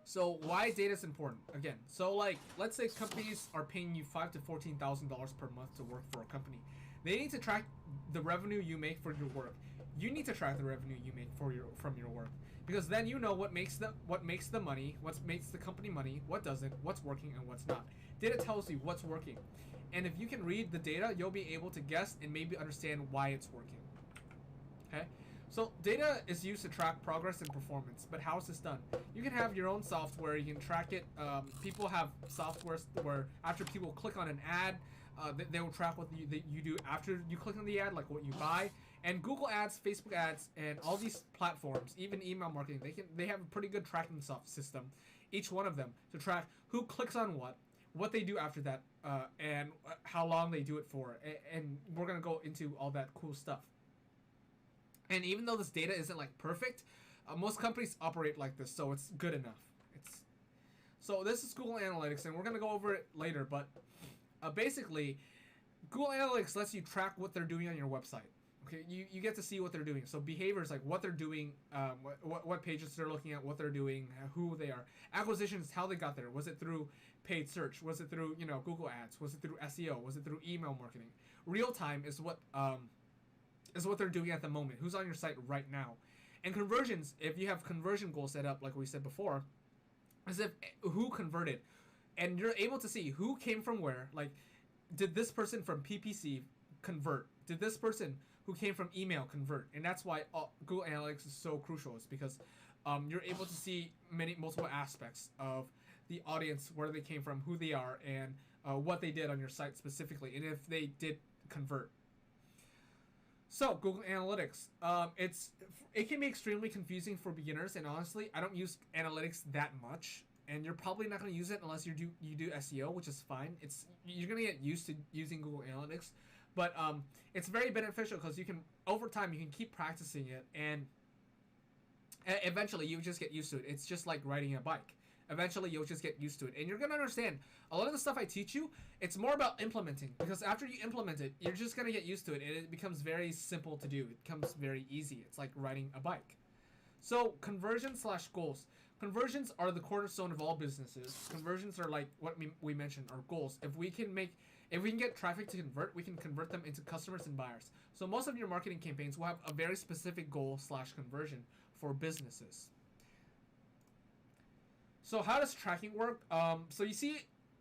So why data is important? Again, so like let's say companies are paying you $5,000 to $14,000 per month to work for a company. They need to track the revenue you make for your work. You need to track the revenue you make from your work, because then you know what makes the money, what makes the company money, what doesn't, what's working and what's not. Data tells you what's working, and if you can read the data, you'll be able to guess and maybe understand why it's working. Okay, so data is used to track progress and performance, but how is this done? You can have your own software. You can track it. People have softwares where after people click on an ad, they will track what you do after you click on the ad, like what you buy. And Google Ads, Facebook Ads, and all these platforms, even email marketing, they have a pretty good tracking system, each one of them, to track who clicks on what they do after that, and how long they do it for. And we're gonna go into all that cool stuff. And even though this data isn't like perfect, most companies operate like this, so it's good enough. So this is Google Analytics, and we're gonna go over it later. But basically, Google Analytics lets you track what they're doing on your website. Okay, you get to see what they're doing. So behaviors like what they're doing, what pages they're looking at, what they're doing, who they are. Acquisitions, how they got there. Was it through paid search? Was it through Google Ads? Was it through SEO? Was it through email marketing? Real time is what they're doing at the moment. Who's on your site right now? And conversions, if you have conversion goals set up, like we said before, is if who converted, and you're able to see who came from where. Like, did this person from PPC convert? Did this person who came from email convert? And that's why Google Analytics is so crucial. Is because you're able to see multiple aspects of the audience, where they came from, who they are, and what they did on your site specifically, and if they did convert. So Google Analytics, it can be extremely confusing for beginners, and honestly, I don't use analytics that much, and you're probably not going to use it unless you do SEO, which is fine. You're going to get used to using Google Analytics, but it's very beneficial because over time you can keep practicing it, and eventually you just get used to it. It's just like riding a bike. Eventually you'll just get used to it, and you're going to understand a lot of the stuff I teach you. It's more about implementing, because after you implement it, you're just going to get used to it, and it becomes very simple to do. It becomes very easy. It's like riding a bike. So conversion/goals. Conversions are the cornerstone of all businesses. Conversions are like what we mentioned, are goals. If we can get traffic to convert, we can convert them into customers and buyers. So most of your marketing campaigns will have a very specific goal/conversion for businesses. So how does tracking work? So you see,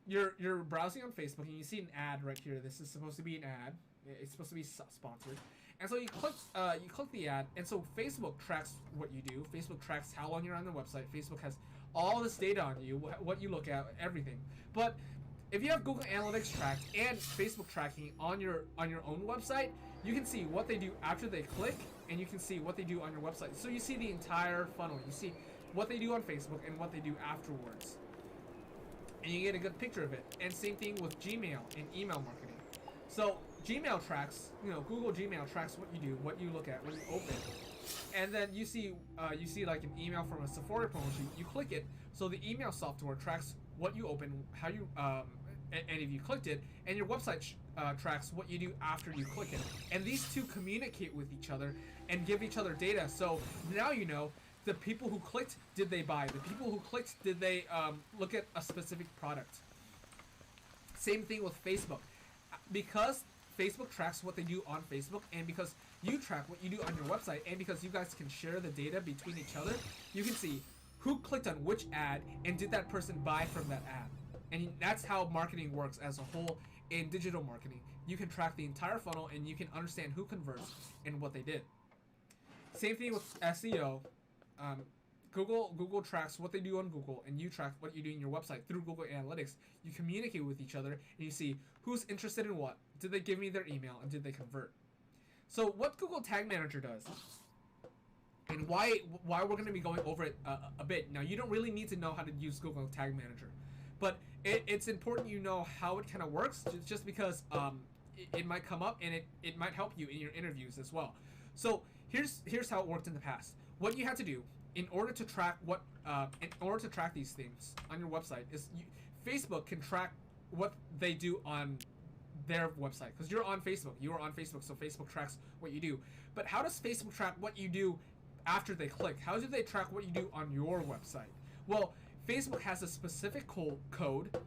you're browsing on Facebook, and you see an ad right here. This is supposed to be an ad. It's supposed to be sponsored. And so you click the ad, and so Facebook tracks what you do. Facebook tracks how long you're on the website. Facebook has all this data on you, what you look at, everything. But if you have Google Analytics tracked and Facebook tracking on your own website, you can see what they do after they click, and you can see what they do on your website. So you see the entire funnel. You see what they do on Facebook and what they do afterwards, and you get a good picture of it. And same thing with Gmail and email marketing. So Gmail tracks, Google Gmail tracks what you do, what you look at, what you open, and then you see like an email from a Sephora promotion. You click it, so the email software tracks what you open, how you and if you clicked it, and your website tracks what you do after you click it. And these two communicate with each other and give each other data. So now you know the people who clicked, did they buy? The people who clicked, did they look at a specific product? Same thing with Facebook. Because Facebook tracks what they do on Facebook, and because you track what you do on your website, and because you guys can share the data between each other, you can see who clicked on which ad, and did that person buy from that ad. And that's how marketing works as a whole in digital marketing. You can track the entire funnel, and you can understand who converts and what they did. Same thing with SEO. Google tracks what they do on Google, and you track what you do in your website through Google Analytics. You communicate with each other, and you see who's interested in what. Did they give me their email, and did they convert? So what Google Tag Manager does And why we're going to be going over it a bit. Now, you don't really need to know how to use Google Tag Manager, but it's important you know how it kind of works, just because it might come up, and it might help you in your interviews as well. So here's how it worked in the past. What you had to do in order to track these things on your website is Facebook can track what they do on their website, because you're on Facebook. You are on Facebook, so Facebook tracks what you do. But how does Facebook track what you do after they click? How do they track what you do on your website? Well, Facebook has a specific code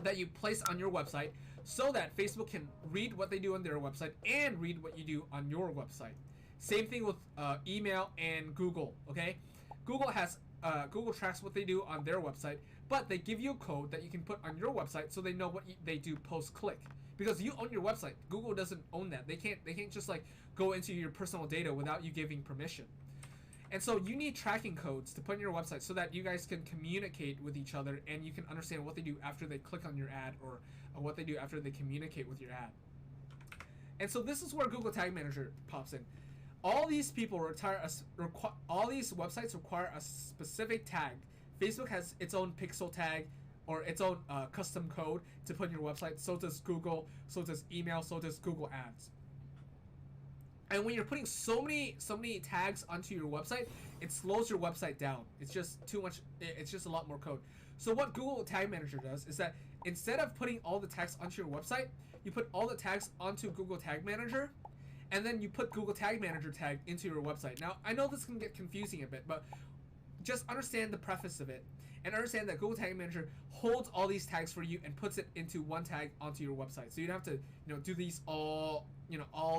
that you place on your website so that Facebook can read what they do on their website and read what you do on your website. Same thing with email and Google. Okay, Google tracks what they do on their website, but they give you a code that you can put on your website so they know what they do post click. Because you own your website, Google doesn't own that. They can't just like go into your personal data without you giving permission. And so you need tracking codes to put on your website so that you guys can communicate with each other and you can understand what they do after they click on your ad, or what they do after they communicate with your ad. And so this is where Google Tag Manager pops in. All these all these websites require a specific tag. Facebook has its own pixel tag or its own custom code to put in your website. So does Google, so does email, so does Google Ads. And when you're putting so many tags onto your website, it slows your website down. It's just too much. It's just a lot more code. So what Google Tag Manager does is that instead of putting all the tags onto your website, you put all the tags onto Google Tag Manager, and then you put Google Tag Manager tag into your website. Now, I know this can get confusing a bit, but just understand the preface of it, and understand that Google Tag Manager holds all these tags for you and puts it into one tag onto your website. So you don't have to, do these all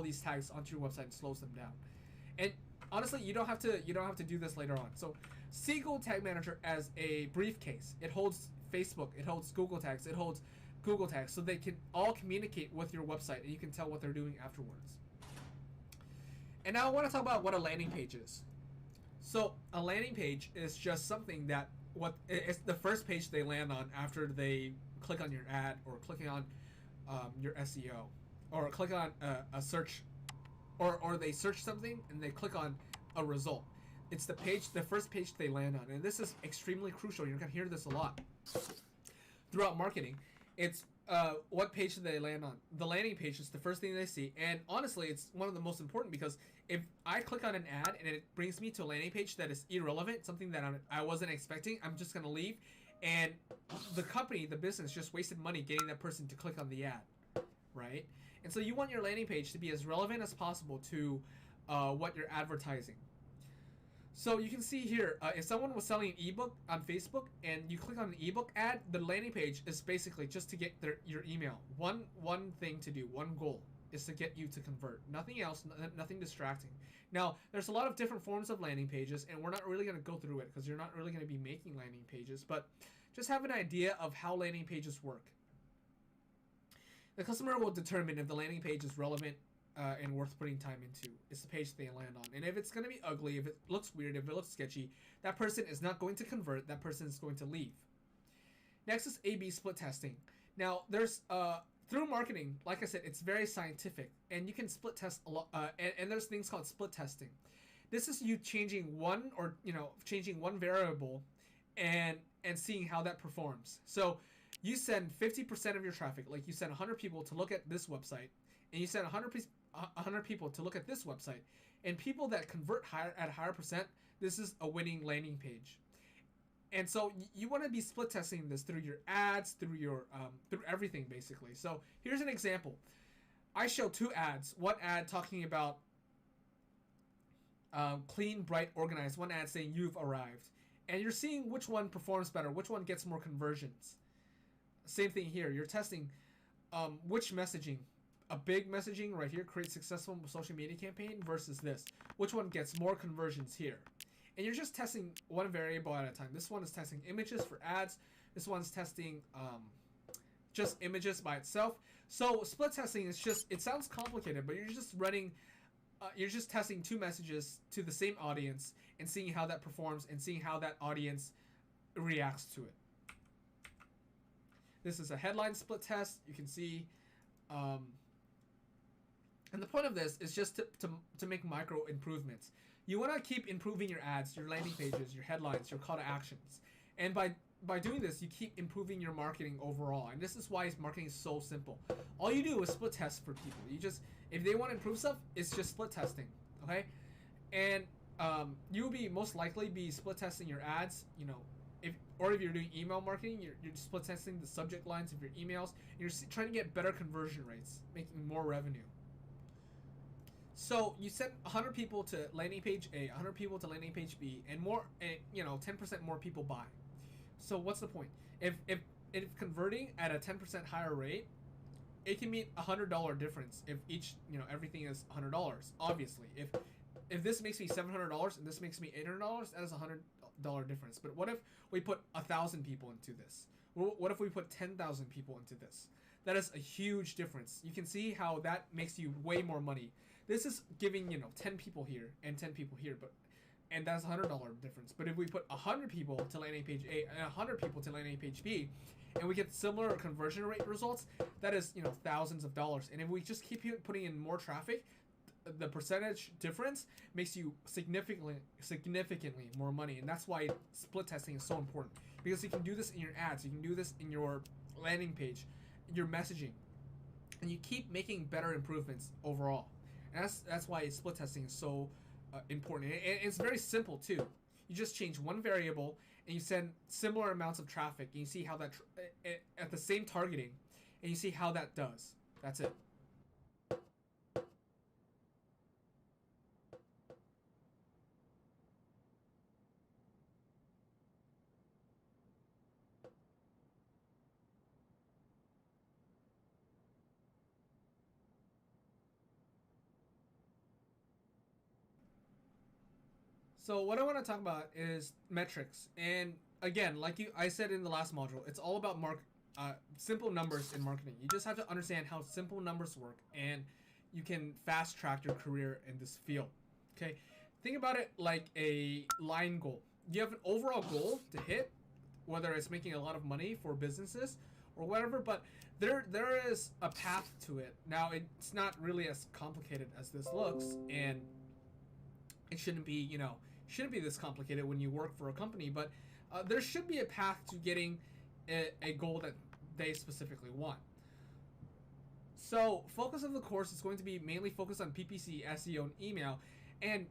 these tags onto your website and slows them down. And honestly, you don't have to do this later on. So see Google Tag Manager as a briefcase. It holds Facebook, it holds Google tags, it holds Google tags, so they can all communicate with your website and you can tell what they're doing afterwards. And now I want to talk about what a landing page is. So a landing page is just something that it's the first page they land on after they click on your ad, or clicking on your SEO, or click on a search, or they search something and they click on a result. It's the first page they land on, and this is extremely crucial. You're gonna hear this a lot throughout marketing. It's what page do they land on? The landing page is the first thing they see, and honestly, it's one of the most important, because if I click on an ad and it brings me to a landing page that is irrelevant, something that I wasn't expecting, I'm just gonna leave, and the company, the business, just wasted money getting that person to click on the ad, right? And so you want your landing page to be as relevant as possible to what you're advertising. So you can see here, if someone was selling an ebook on Facebook and you click on an ebook ad, the landing page is basically just to get your email. One thing to do, one goal is to get you to convert. Nothing else, nothing distracting. Now, there's a lot of different forms of landing pages, and we're not really going to go through it because you're not really going to be making landing pages, but just have an idea of how landing pages work. The customer will determine if the landing page is relevant and worth putting time into. It's the page they land on. And if it's going to be ugly, if it looks weird, if it looks sketchy, that person is not going to convert. That person is going to leave. Next is A/B split testing. Now, there's through marketing, like I said, it's very scientific, and you can split test a lot. And there's things called split testing. This is you changing one variable and seeing how that performs. So you send 50% of your traffic, like you send 100 people to look at this website, and you send 100 people to look at this website, and people that convert at a higher percent, this is a winning landing page. And so you want to be split testing this through your ads, through your through everything basically. So here's an example. I show two ads. One ad talking about clean, bright, organized. One ad saying you've arrived, and you're seeing which one performs better, which one gets more conversions. Same thing here. You're testing which messaging. A big messaging right here creates successful social media campaign versus this. Which one gets more conversions here? And you're just testing one variable at a time. This one is testing images for ads. This one's testing just images by itself. So split testing is just, it sounds complicated, but you're just running, you're just testing two messages to the same audience and seeing how that performs and seeing how that audience reacts to it. This is a headline split test. You can see, and the point of this is just to make micro improvements. You want to keep improving your ads, your landing pages, your headlines, your call to actions. And by doing this, you keep improving your marketing overall. And this is why marketing is so simple. All you do is split test for people. You just, if they want to improve stuff, it's just split testing, okay? And you'll be most likely be split testing your ads, you know, if you're doing email marketing, you're split testing the subject lines of your emails. You're trying to get better conversion rates, making more revenue. So you send 100 people to landing page A, 100 people to landing page B, and more, and, you know, 10% more people buy. So what's the point? If converting at a 10% higher rate, it can mean $100 difference if each, you know, everything is $100. Obviously, if this makes me $700 and this makes me $800, that is $100 difference. But what if we put 1,000 people into this? What if we put 10,000 people into this? That is a huge difference. You can see how that makes you way more money. This is giving, you know, 10 people here and 10 people here, and that's $100 difference. But if we put 100 people to landing page A and 100 people to landing page B, and we get similar conversion rate results, that is, you know, thousands of dollars. And if we just keep putting in more traffic, the percentage difference makes you significantly more money. And that's why split testing is so important, because you can do this in your ads, you can do this in your landing page, your messaging, and you keep making better improvements overall. And that's why split testing is so important. And it's very simple too. You just change one variable and you send similar amounts of traffic, and you see how that at the same targeting, and you see how that does. That's it. So what I want to talk about is metrics. And again, like I said in the last module, it's all about simple numbers in marketing. You just have to understand how simple numbers work, and you can fast track your career in this field. Okay, think about it like a line goal. You have an overall goal to hit, whether it's making a lot of money for businesses or whatever, but there is a path to it. Now, it's not really as complicated as this looks, and it shouldn't be, you know, shouldn't be this complicated when you work for a company, but there should be a path to getting a goal that they specifically want. So focus of the course is going to be mainly focused on PPC, SEO, and email, and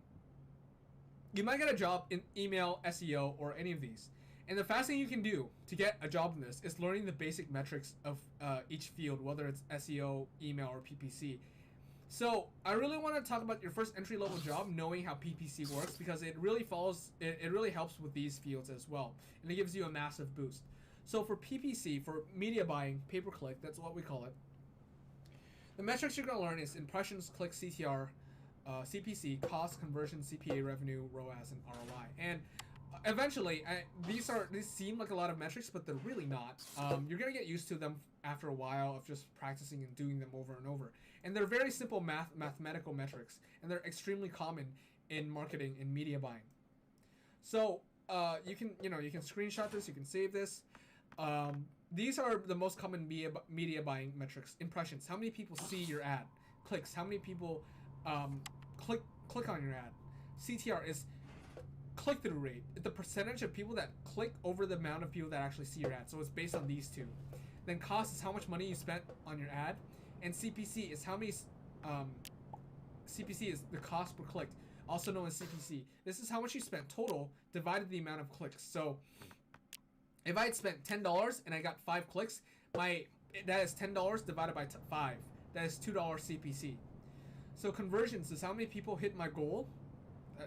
you might get a job in email, SEO, or any of these. And the fast thing you can do to get a job in this is learning the basic metrics of each field, whether it's SEO, email, or PPC. So I really want to talk about your first entry-level job, knowing how PPC works, because it really it really helps with these fields as well, and it gives you a massive boost. So for PPC, for media buying, pay-per-click, that's what we call it. The metrics you're going to learn is impressions, clicks, CTR, CPC, cost, conversion, CPA, revenue, ROAS, and ROI. And eventually, these seem like a lot of metrics, but they're really not. You're going to get used to them after a while of just practicing and doing them over and over. And they're very simple mathematical metrics, and they're extremely common in marketing and media buying. So you can screenshot this, you can save this. These are the most common media buying metrics. Impressions: how many people see your ad? Clicks: how many people click on your ad? CTR is click-through rate, the percentage of people that click over the amount of people that actually see your ad. So it's based on these two. Then cost is how much money you spent on your ad, and CPC is how many. CPC is the cost per click, also known as CPC. This is how much you spent total divided the amount of clicks. So if I had spent $10 and I got 5 clicks, that is $10 divided by 5. That is $2 CPC. So conversions is how many people hit my goal.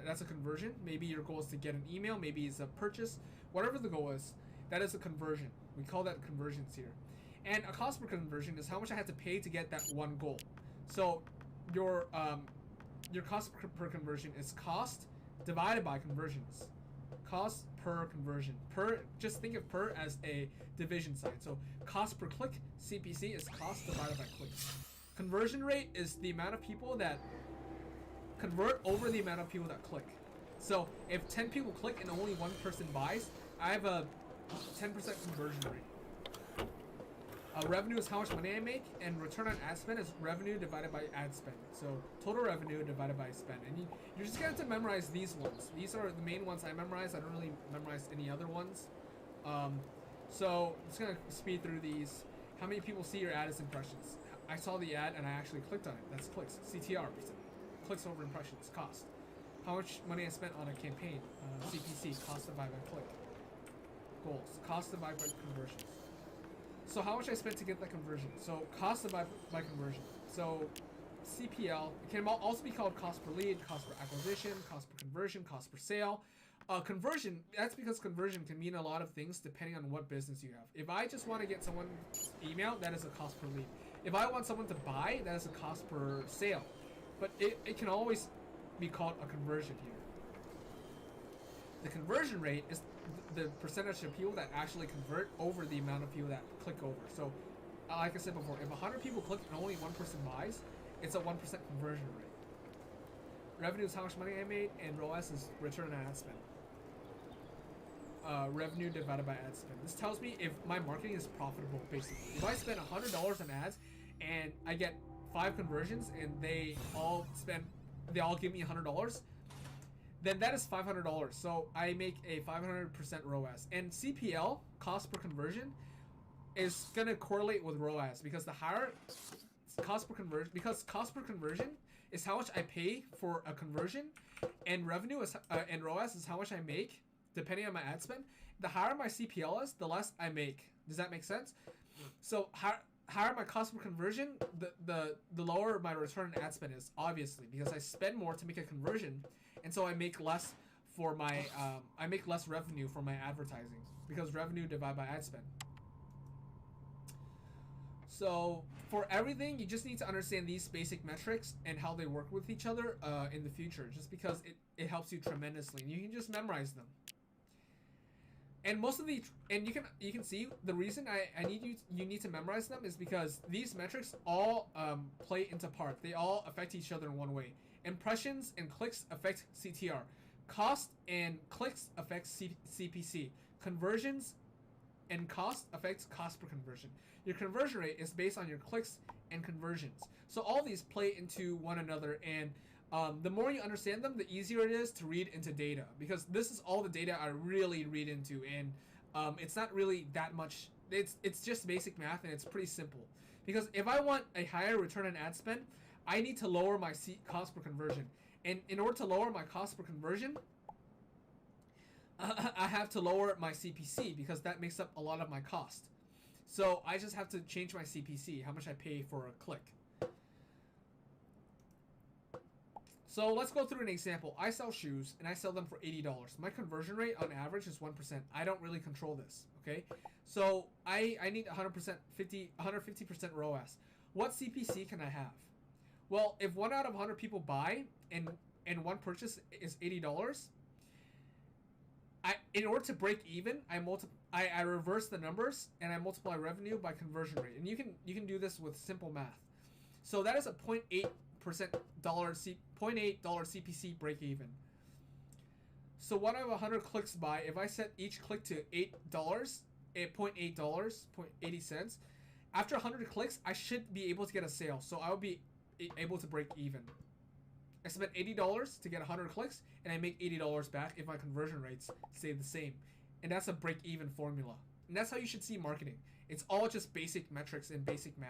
That's a conversion. Maybe your goal is to get an email. Maybe it's a purchase. Whatever the goal is, that is a conversion. We call that conversions here. And a cost per conversion is how much I had to pay to get that one goal. So your cost per conversion is cost divided by conversions. Cost per conversion. Just think of per as a division sign. So cost per click, CPC, is cost divided by clicks. Conversion rate is the amount of people that convert over the amount of people that click. So if 10 people click and only 1 person buys, I have a 10% conversion rate. Revenue is how much money I make, and return on ad spend is revenue divided by ad spend. So total revenue divided by spend. And you're just going to memorize these ones. These are the main ones I memorize. I don't really memorize any other ones. So I'm just going to speed through these. How many people see your ad as impressions? I saw the ad and I actually clicked on it. That's clicks. CTR, clicks over impressions, cost. How much money I spent on a campaign? CPC, cost divided by click. Goals, cost divided by conversions. So how much I spent to get that conversion? So cost divided by conversion. So CPL, it can also be called cost per lead, cost per acquisition, cost per conversion, cost per sale. Conversion, that's because conversion can mean a lot of things depending on what business you have. If I just want to get someone's email, that is a cost per lead. If I want someone to buy, that is a cost per sale. But it can always be called a conversion here. The conversion rate is the percentage of people that actually convert over the amount of people that click over. So, like I said before, if 100 people click and only one person buys, it's a 1% conversion rate. Revenue is how much money I made, and ROAS is return on ad spend. Revenue divided by ad spend. This tells me if my marketing is profitable, basically. If I spend $100 on ads and I get 5 conversions and they all give me $100, then that is $500. So I make a 500% ROAS. And CPL, cost per conversion, is gonna correlate with ROAS because the higher cost per conversion is how much I pay for a conversion, and revenue is and ROAS is how much I make depending on my ad spend. The higher my CPL is, the less I make. Does that make sense? So higher my cost per conversion, the lower my return on ad spend is, obviously, because I spend more to make a conversion, and so I make less for my I make less revenue for my advertising because revenue divided by ad spend. So for everything, you just need to understand these basic metrics and how they work with each other in the future, just because it helps you tremendously. And you can just memorize them. And most of you can see the reason you need to memorize them is because these metrics all play into part. They all affect each other in one way. Impressions and clicks affect CTR. Cost and clicks affect CPC. Conversions and cost affects cost per conversion. Your conversion rate is based on your clicks and conversions. So all these play into one another, and the more you understand them, the easier it is to read into data, because this is all the data I really read into, and it's not really that much. It's just basic math, and it's pretty simple. Because if I want a higher return on ad spend, I need to lower my cost per conversion, and in order to lower my cost per conversion, I have to lower my CPC because that makes up a lot of my cost. So I just have to change my CPC, how much I pay for a click. So let's go through an example. I sell shoes and I sell them for $80. My conversion rate on average is 1%. I don't really control this, okay? So I need 150% ROAS. What CPC can I have? Well, if 1 out of 100 people buy and one purchase is $80, in order to break even, I reverse the numbers and I multiply revenue by conversion rate. And you can do this with simple math. So that is a 0.8% $0.8 CPC break even. So 1 out of 100 clicks buy, if I set each click to $8, $0.8, 0.80 cents, after 100 clicks, I should be able to get a sale. So I will be able to break even. I spent $80 to get 100 clicks, and I make $80 back if my conversion rates stay the same. And that's a break-even formula. And that's how you should see marketing. It's all just basic metrics and basic math.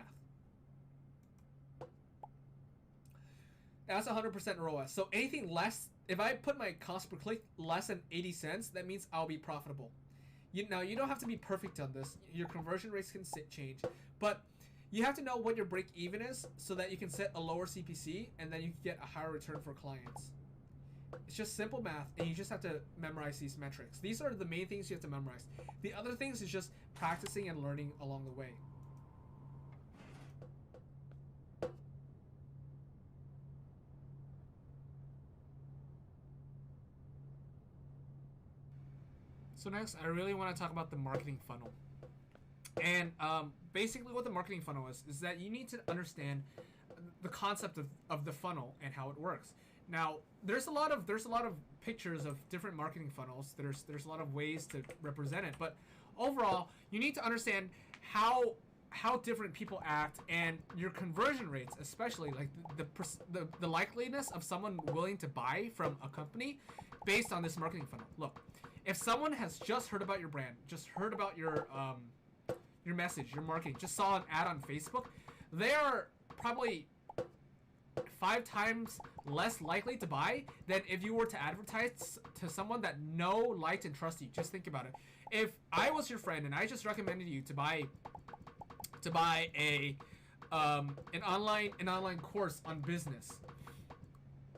That's 100% ROAS. So anything less, if I put my cost per click less than 80 cents, that means I'll be profitable. Now, you don't have to be perfect on this. Your conversion rates can change. But you have to know what your break-even is so that you can set a lower CPC and then you can get a higher return for clients. It's just simple math, and you just have to memorize these metrics. These are the main things you have to memorize. The other things is just practicing and learning along the way. So next, I really want to talk about the marketing funnel. And basically what the marketing funnel is that you need to understand the concept of the funnel and how it works. Now, there's a lot of pictures of different marketing funnels. There's a lot of ways to represent it, but overall, you need to understand how how different people act and your conversion rates, especially like the likeliness of someone willing to buy from a company based on this marketing funnel. Look, if someone has just heard about your brand, just heard about your message, your marketing, just saw an ad on Facebook, they are probably 5 times less likely to buy than if you were to advertise to someone that know, liked, and trust you. Just think about it. If I was your friend and I just recommended you to buy an online course on business.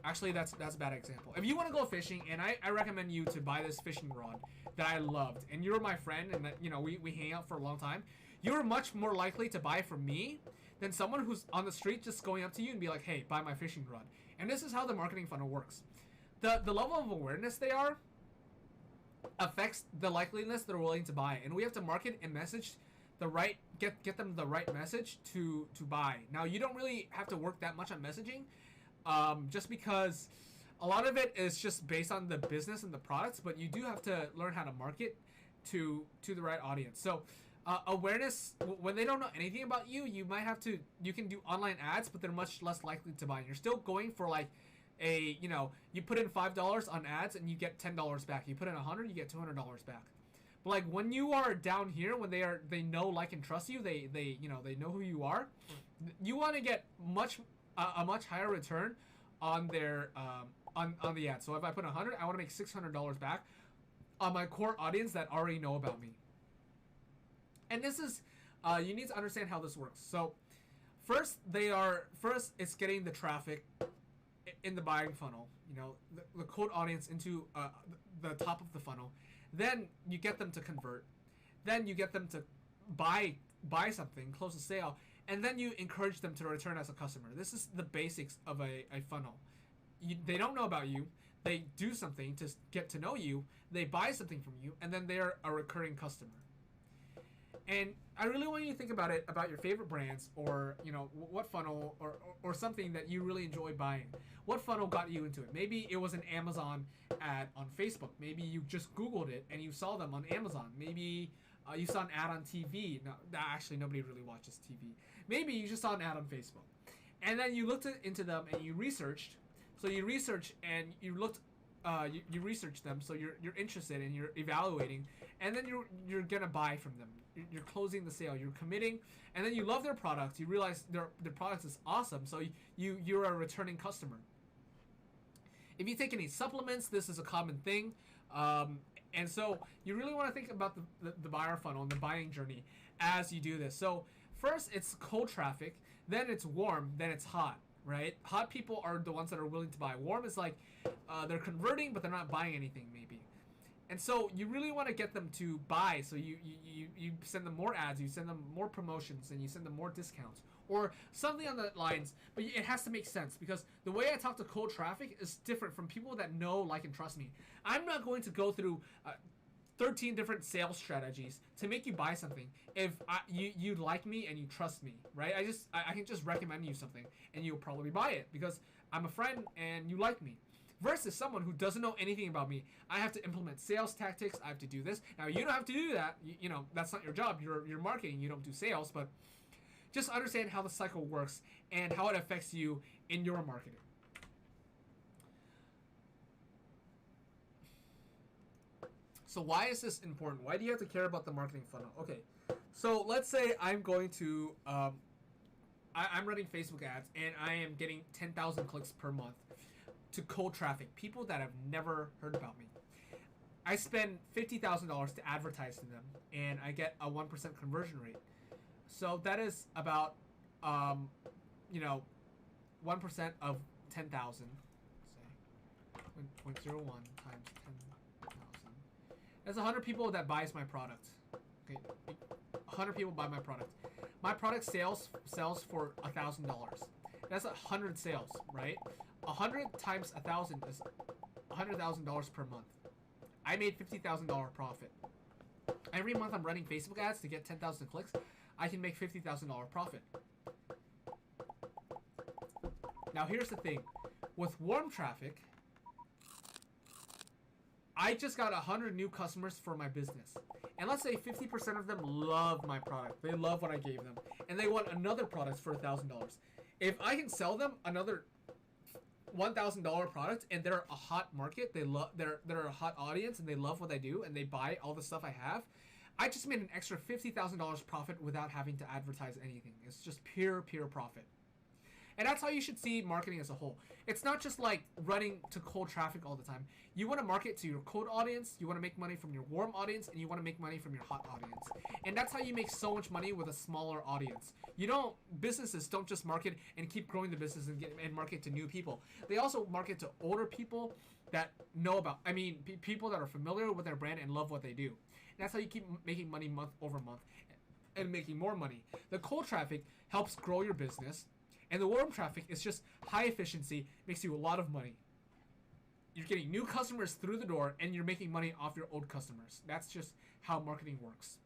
Actually, that's a bad example. If you want to go fishing and I recommend you to buy this fishing rod that I loved, and you're my friend and that, you know, we hang out for a long time, you're much more likely to buy from me than someone who's on the street just going up to you and be like, hey, buy my fishing rod. And this is how the marketing funnel works. The level of awareness they are affects the likeliness they're willing to buy. And we have to market and message the right, get them the right message to buy. Now, you don't really have to work that much on messaging, just because a lot of it is just based on the business and the products, but you do have to learn how to market to the right audience. So awareness, when they don't know anything about you, you can do online ads, but they're much less likely to buy. And you're still going for like you put in $5 on ads and you get $10 back. You put in $100, you get $200 back. But like when you are down here, when they know, like, and trust you, they know who you are. You want to get a much higher return on their on the ad. So if I put $100, I want to make $600 back on my core audience that already know about me. And this is, you need to understand how this works. So first it's getting the traffic in the buying funnel, the cold audience into the top of the funnel. Then you get them to convert. Then you get them to buy something, close a sale, and then you encourage them to return as a customer. This is the basics of a funnel. They don't know about you. They do something to get to know you. They buy something from you, and then they're a recurring customer. And I really want you to think about it, about your favorite brands, or what funnel or something that you really enjoy buying. What funnel got you into it? Maybe it was an Amazon ad on Facebook. Maybe you just Googled it and you saw them on Amazon. Maybe you saw an ad on TV. No, actually, nobody really watches TV. Maybe you just saw an ad on Facebook. And then you looked into them and you researched. So you researched and you looked, you researched them. So you're interested and you're evaluating. And then you're gonna buy from them. You're closing the sale. You're committing, and then you love their product. You realize their product is awesome. So you're a returning customer. If you take any supplements, this is a common thing. And so you really want to think about the buyer funnel and the buying journey as you do this. So first it's cold traffic, then it's warm, then it's hot, right? Hot people are the ones that are willing to buy. Warm is like they're converting, but they're not buying anything maybe. And so you really want to get them to buy. So you send them more ads, you send them more promotions, and you send them more discounts or something on the lines. But it has to make sense, because the way I talk to cold traffic is different from people that know, like, and trust me. I'm not going to go through 13 different sales strategies to make you buy something if you like me and you trust me, right? I can just recommend you something and you'll probably buy it because I'm a friend and you like me. Versus someone who doesn't know anything about me. I have to implement sales tactics. I have to do this. Now, you don't have to do that. That's not your job. You're marketing. You don't do sales. But just understand how the cycle works and how it affects you in your marketing. So why is this important? Why do you have to care about the marketing funnel? Okay, so let's say I'm going to, I'm running Facebook ads and I am getting 10,000 clicks per month to cold traffic, people that have never heard about me. I spend $50,000 to advertise to them, and I get a 1% conversion rate. So that is about, 1% of 10,000. Say 0.01 times 10,000. That's 100 people that buys my product. Okay, 100 people buy my product. My product sells for $1,000. That's 100 sales, right? 100 times 1,000 is $100,000 per month. I made $50,000 profit. Every month I'm running Facebook ads to get 10,000 clicks. I can make $50,000 profit. Now here's the thing. With warm traffic, I just got 100 new customers for my business. And let's say 50% of them love my product. They love what I gave them. And they want another product for $1,000. If I can sell them another $1,000 product and they're a hot market, they're a hot audience and they love what I do and they buy all the stuff I have, I just made an extra $50,000 profit without having to advertise anything. It's just pure profit. And that's how you should see marketing as a whole. It's not just like running to cold traffic all the time. You want to market to your cold audience, you want to make money from your warm audience, and you want to make money from your hot audience. And that's how you make so much money with a smaller audience. Businesses don't just market and keep growing the business and market to new people. They also market to older people that know about, people that are familiar with their brand and love what they do. And that's how you keep making money month over month and making more money. The cold traffic helps grow your business. And the warm traffic is just high efficiency, makes you a lot of money. You're getting new customers through the door, and you're making money off your old customers. That's just how marketing works.